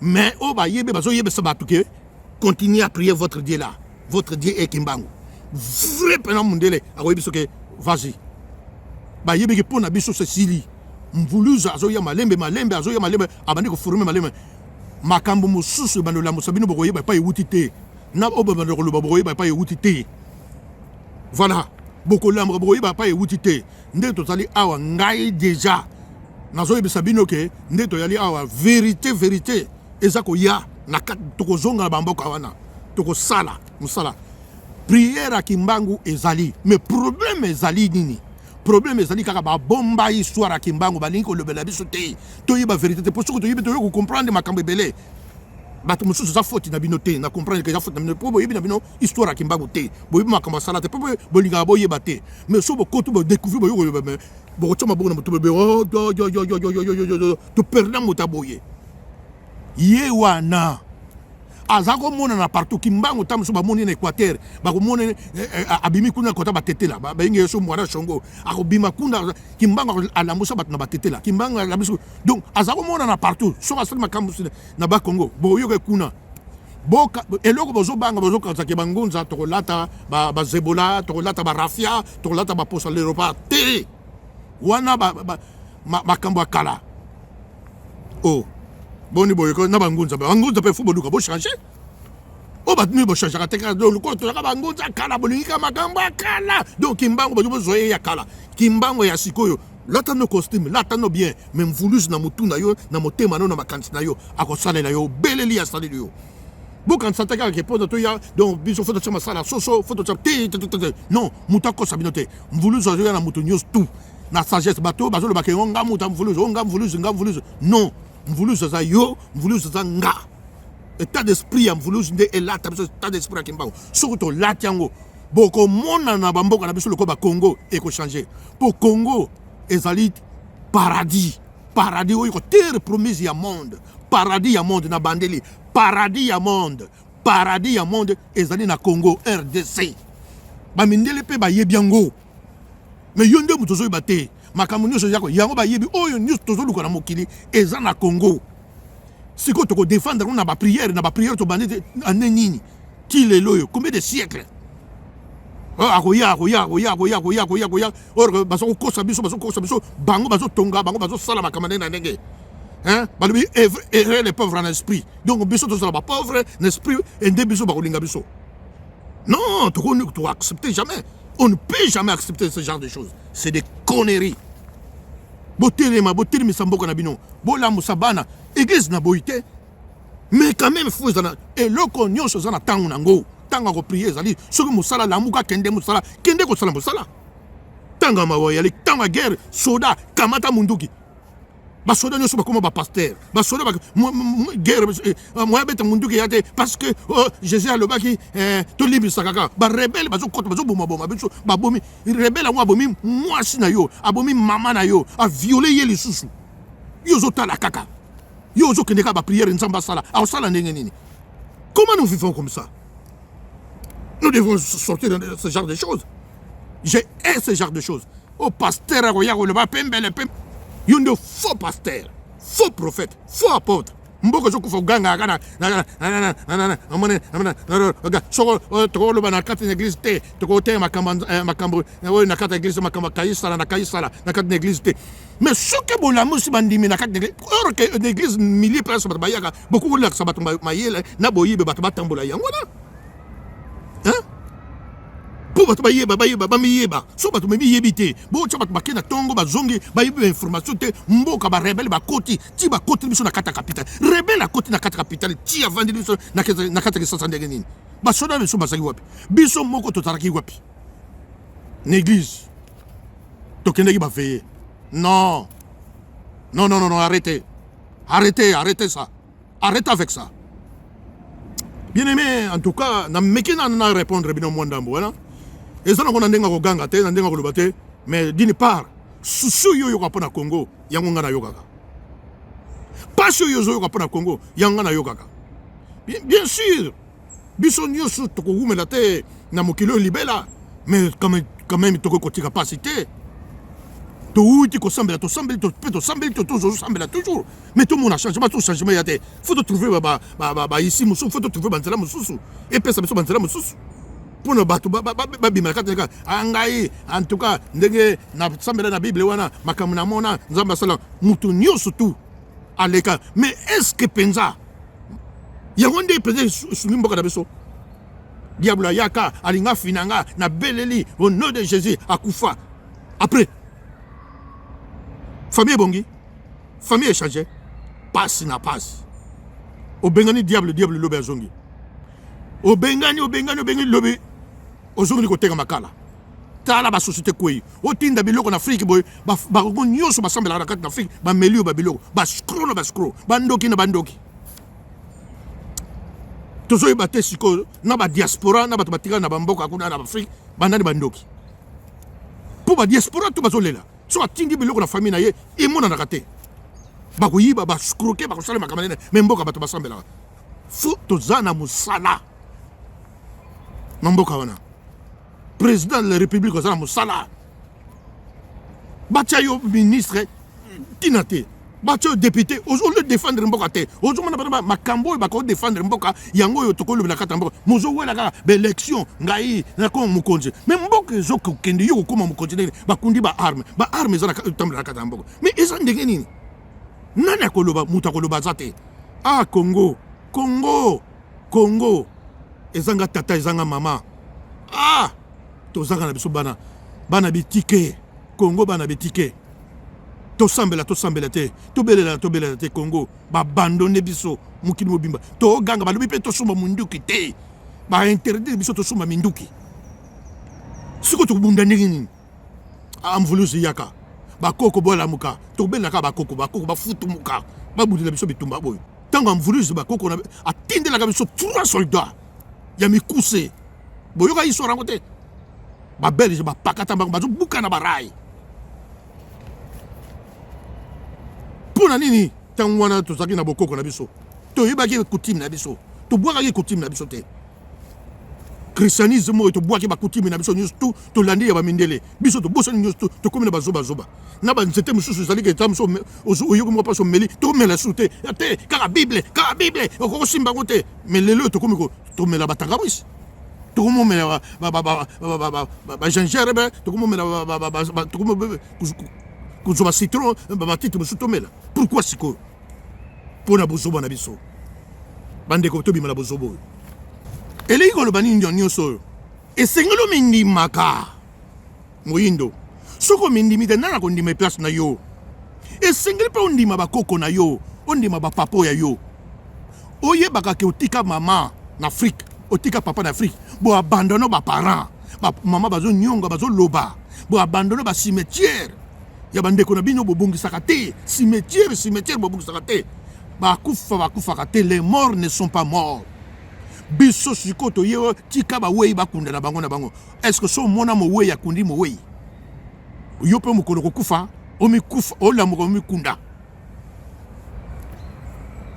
mais o ba yebi bazo yebi sa batu ke continuez à prier votre Dieu là votre Dieu est Kimbangu vrai pena mundele akoyebi soke vas-y ba yebi ke pona biso se sili mvuluza azoya malembe azoya malembe abandi ko former malembe makambo mosusu banola mosabino bokoyeba pa ewuti te na oba bandolo bokoyeba pa ewuti te voilà bokola bokoyeba pa ewuti te nde tozali awa ngai déjà nazoyebisa bino ke nde toyali awa vérité ezako ya na tokozonga na bamboka wana tokosala musala prière à Kimbangu ezali mais problème ezali nini problème ezali kaka ba bomba histoire à Kimbangu balingi ko lobela biso te toyeba vérité te pour ce que toyebi to comprendre makambo belé bato mususu za faute na bino te na comprendre que za faute na bino po boyebi na bino histoire à Kimbangu te boyebi makambo sala te po bolinga boyeba te mais so bokoto bo découvrir boyeba mais bokochoma bo na moto bebe oh to perdre motaboye ye wana azako mona na partout Kimbangu tamuso ba moni na Équateur ba ko mona abimi kuna kota ba tetela ba inge so mwana shongo akobima kuna Kimbangu alamusa bat na ba tetela Kimbangu alamuso donc azako mona na partout so asali makambo na ba Congo boyo ke kuna boka eloko bozo banga bozo kanza ke bangonza to lata ba zebola to lata ba rafia to lata ba posa l'Europe te wana ba makambo akala oh boni boyeko na bangunza pe fubo luka bo changer o bat mi bo changer ateka do luko to ka bangunza kala bolika makamba kala donc Kimbangu bo zoye ya kala Kimbangu ya sikoyo lata no costume lata no bien même voulus na mutu na yo na motema no na makanti na yo akosala na yo beleli ya sali yo bo kan sataka ke podo to ya donc biso foto chama sala soso foto chama non mutako sabinote voulus zo ya na mutu news tout na sagesse bato bazo le bakengo ngamu tam voulus non mvuluzu za yo mvuluzu za nga état d'esprit ya mvuluzu nde elata biso état d'esprit ya Kimbangu soki tolati yango bokomona na bamboka na biso loko ba Congo ekochange po Congo ezali paradis oyo ko terre promise ya monde paradis ya monde na bandeli paradis ya monde ezali na Congo RDC bamindele pe bayebi yango mais yo nde mutu ozoyeba te makambo nyonso yako yango bayebi oyo nyonso tozoluka na mokili eza na Congo siko toko défendre na ba prière to bandite ane nini ti lelo oyo combien de siècles akoya or baso kosa biso bango bazo tonga bango bazo sala makambo na ndenge balobi errer les pauvres en esprit donc biso tozala ba pauvre en esprit et nde biso bakolinga biso non to accepter jamais on ne peut jamais accepter ce genre de choses c'est des conneries botelema botelemisa mboka na bino bolamusa bana église na boyi te mais quand même fo ezana eloko nyonso eza na ntango nango ntango akopriye ezali soki mosala lamuka kende mosala kende kosala mosala ntango ya mawa yali ntango ya guerre soda kamata munduki basoda nyonso bakoma bapaster basoda guerre moya beta munduki ya te parce que jésus alobaki tolimbisa kaka barebele bazokota bazobomaboma biso babomi rebele yango abomi mwasi na yo abomi mama na yo aviole ye lisusu yo ozotala kaka yo ozokende kaka bapriere nzambe asala aosala ndenge nini. Comment nous vivons comme ça? Nous devons sortir de ce genre de choses. J'ai ce genre de choses. Au pasteur, il y a un faux pasteur, faux prophète, faux apôtre. Mboko zo kufa ganga kana amone na kata église te to te makambo na kata église makambo kaisala na kata église te mais ce que bolamu si bandimi na kata église or que l'église milliers place bayaka beaucoup la sabato mayele na boyibe batambola yango na hein pour bato bayeba bamiyeba so bato mebiyebite bo tsa bato bakena tongo bazongi bayibe information te mboka ba rebelle bakoti ti bakoti biso na kata capitale rebelle akoti na kata capitale ti avandi biso na kata kisasa ndenge nini basoda biso basaki wapi biso moko totaraki wapi l'église tokendeki baveye non arrêtez ça, arrêtez avec ça. Bien aimé, en tout cas na mekina na répondre bino mwandambo voilà. Et ça, on a des gens qui mais d'une part, sous yo yoka pona Congo, yangonga na yoka. Pas sous yo yoka pona Congo, yangonga na yoka. Bien sûr, bison yo sous toko la te na mokilo libela, mais quand même toko koti capacité. To outi ko sambela to sambela toujours. Mais tout le monde a changé, tout changement y a te. Faut trouver ici musu, faut trouver banzela mususu. Et pesa biso banzela mususu. Pour nos bateaux, en tout cas, na sambela na Bible wana makamuna mona nzamba sala mutu nyoso tu aleka. Mais est-ce que penza ya wonde penza sulimboka na beso diablo yaka alinga finanga na beleli au nom de Jésus akufa. Après famille bongi, famille échangée, passe na passe. Au bengani diable lobe azongi. Au bengani lobe ozongi koteka makala. Tala ba société koi. O tinda biloko na Afrique boy, ba nyoso basambela na kati na Afrique, ba melio ba biloko, ba scroll, bandoki na bandoki. Tozo ibate siko na ba diaspora na batika na bamboka kuna na Afrique, bandani bandoki. Pour ba diaspora to bazolela. So atindi biloko na famille na ye, imona na kate. Ba kuyiba ba scroquer ba kosala makamane, memboka bato basambela. Fo tozana musala. Mamboka wana. Président de la République ozana musala. Batia yo ministre tinate. Batia yo député ozo le défendre mboka te. Ozo mana makambo ba ko défendre mboka yango yo tokolo na kata mboka. Mozo wela ka be élection ngai na ko mukonje. Mais mboka zo ko kende yo ko mukonje ba kundi ba arme za na tambla kata mboka. Mais eza ndenge nini? Nani akoloba muta koloba zate. Ah Congo ezanga tata ezanga mama. Ah tozanga na biso bana bitike Congo bana bitike to sambela te to belela te Congo ba abandonner biso mukini mobimba to ganga balobi pe to suma munduki te ba interdire biso to suma minduki siko to bunda ndingini amvuluzi yaka ba koko bola muka to bela ka ba koko ba futu muka ba budila biso bitumba boy tango amvuluzi ba koko na atindela ka biso 3 soldats ya mikuse boyoka isora ngote ba belge ba pakata ba buka na barai. Pona nini tango wana tozaki na bokoko na biso to yibaki coutume na biso to bwaka coutume na biso te christianisme to bwaki ba coutume na biso nyustu to landi ya ba mindele biso to bosa nyustu to komina bazoba na ba nzete mususu zali ke tamso oyoko mo paso meli to mela sute te kaka bible ko simba ngote mais lelo to komiko to mela batanga wisi to komo mela ba gingembre to komo mela to komo kuzoba citron matiti musuto mela. Pourquoi siko pona bozoba na biso bande ko to bimala bozobo ele ko lo bani nyonso esengelo mindi maka moyindo soko mindi mi de nana ko ndime place na yo esengeli mpe ondima bakoko na yo ondima bapapa ya yo oyebaka ke otika mama na Afrique otika papa na Afrique bo abandonne baparent mama bazonyonga bazoloba bo abandonne bacimetière ya bandeko na bino bobongisaka te cimetière bobongisaka te bakufaka te. Les morts ne sont pas morts. Biso sikoto yo tika ba wei bakunda na bango na bango. Est-ce que so mona mo wei akundi mo wei? Yo pe mukolo kokufa, omikufa, ola mo mikunda.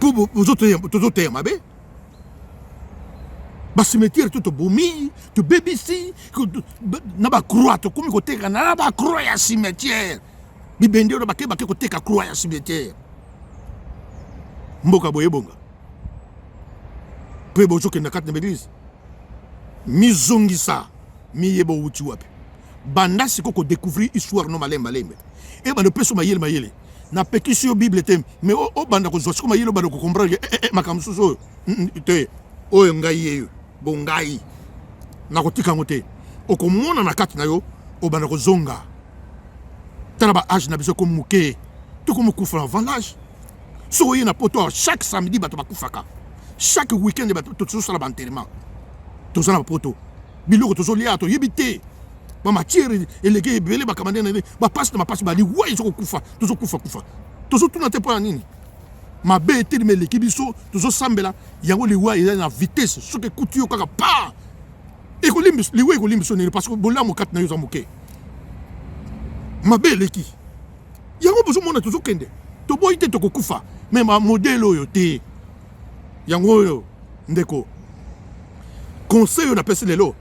Pour vous autres mabe. Ba cimetière tout bomi, to BBC, na ba croix to komi ko teka na ba croix ya cimetière. Bibende ro bakeba ke ko teka croix ya cimetière. Mboka boye bonga. Pe bojo ke na kat na église. Mizongisa, mi yebo wuti wapi. Banda siko ko découvrir histoire no malemba lembe. E ba no peso mayele. Na pekisi yo Bible tem, mais o banda ko zosko mayele ba ko comprendre makamsuso. Te oyo ngai yeyo, bongai. Na ko tika ngote. O ko mona na kat na yo, o banda ko zonga. Tana ba âge na biso ko muke. To ko mukufa avant l'âge. So y na poto chaque samedi bato bakufaka. Chaque week-end bato to sala banterement. To sala poto. Biloko to zolia to yebite. Ba matière elege bele ba kamande na ba passe na passe ba li wa izo kufa. To zo kufa. To zo tuna te pa nini. Ma be te me leki biso to zo sambela yango li wa ila na vitesse so ke kutu yo kaka pa. E ko limbi li wa ko limbi so ne parce que bola mo kat na yo za moke. Ma be leki. Yango bozo mona to zo kende. To boy te to kufa. Mais ma modèle oyo te yango yo ndeko conseil na pese lelo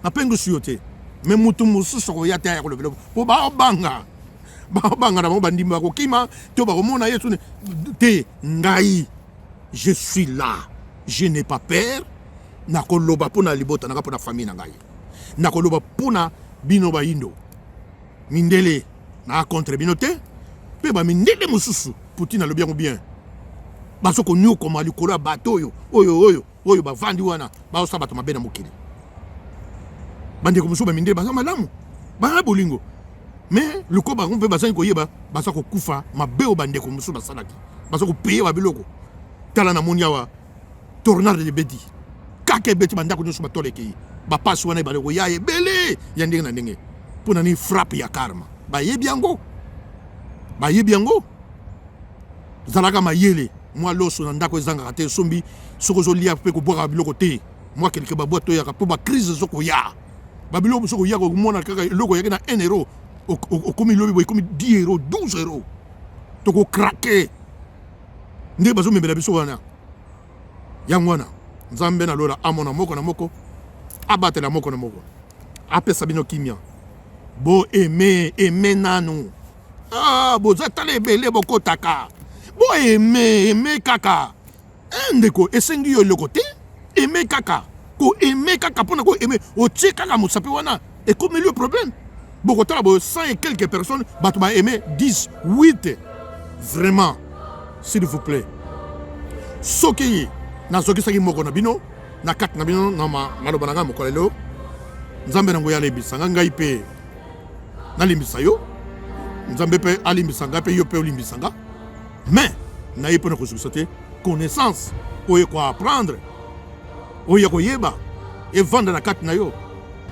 na pengo suyote mais mutu mususu ko yata ya ko lobelo po ba banga na mo bandimba ko kima to ba ko mona yesu te ngai je suis là je n'ai pas peur na ko loba pona libota na ko na famille na ngai na ko loba pona bino ba indo mindele na contre binote pe ba mindele mususu Poutine le bien ou bien. Baso ko nyu koma likolo bato oyo bavandi wana ba osa bato mabena mokili. Bande ko musuba minde ba malamu. Ba bolingo. Mais le ko ba ngombe bazan ko yeba basa ko kufa mabeo bande ko musuba salaki. Basa ko payer ba biloko. Tala na monia wa tornade de bedi. Kake beti banda ko musuba toleki. Ba passe wana ba ko yaye bele ya ndenge na ndenge. Pona ni frappe ya karma. Ba yebiango. Zalaka mayele moi loso na ndako ezanga te sombi soko zo lia pe ko boka biloko te moi quelque ba boto ya po ba crise soko ya ba biloko soko ya ko mona kaka loko ya na 1 euro o komi lobi boy komi 10 euros 12 euros to ko craquer nde bazo membela biso wana yangwana nzambe na lola amona moko na moko abatela moko na moko apesa bino kimia bo aimer nanu bo zatale bele boko taka bo aimer kaka ndeko esengi yo loko te aimer kaka ko aimer kaka pona ko aimer o tie kaka mosape wana et comme le problème beaucoup tala bo 100 et quelques personnes bato ba aimer 10 8 vraiment s'il vous plaît soki na soki saki moko na bino na kat na bino na maloba na ngamo kolelo nzambe nango ya lebisa ngai pe na limbisa yo nzambe pe alimbisa nga pe yo pe olimbisa nga mais na yepo na kosuksate connaissance oye ko apprendre oye ko yeba et vendre na kat na yo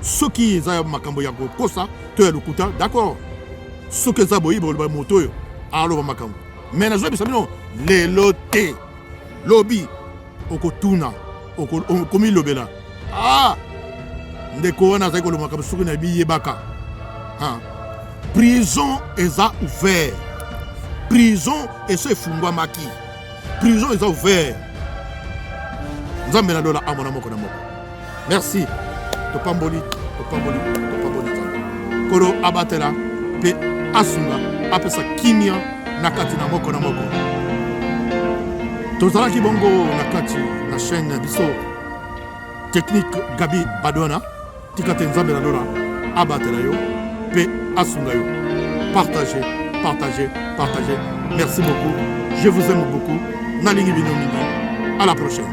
soki eza makambo ya kokosa to ya lukuta d'accord soki eza boyiba ba moto yo alo makambo mais na zo bisa bino lelo te lobi okotuna okomi lobela ndeko wana zai ko lo makambo soki na bi yebaka prison eza ouvert prison ese fungwa maki prison eza ouvert nzambe na lola amona moko na moko merci topamboli koro abatela pe asunga apesa kimia na kati na moko tozalaki bongo na kati na chaîne biso technique Gabi Badona tikate nzambe na lola abatela yo pe asunga yo partagez merci beaucoup je vous aime beaucoup nalingi bino mingi à la prochaine.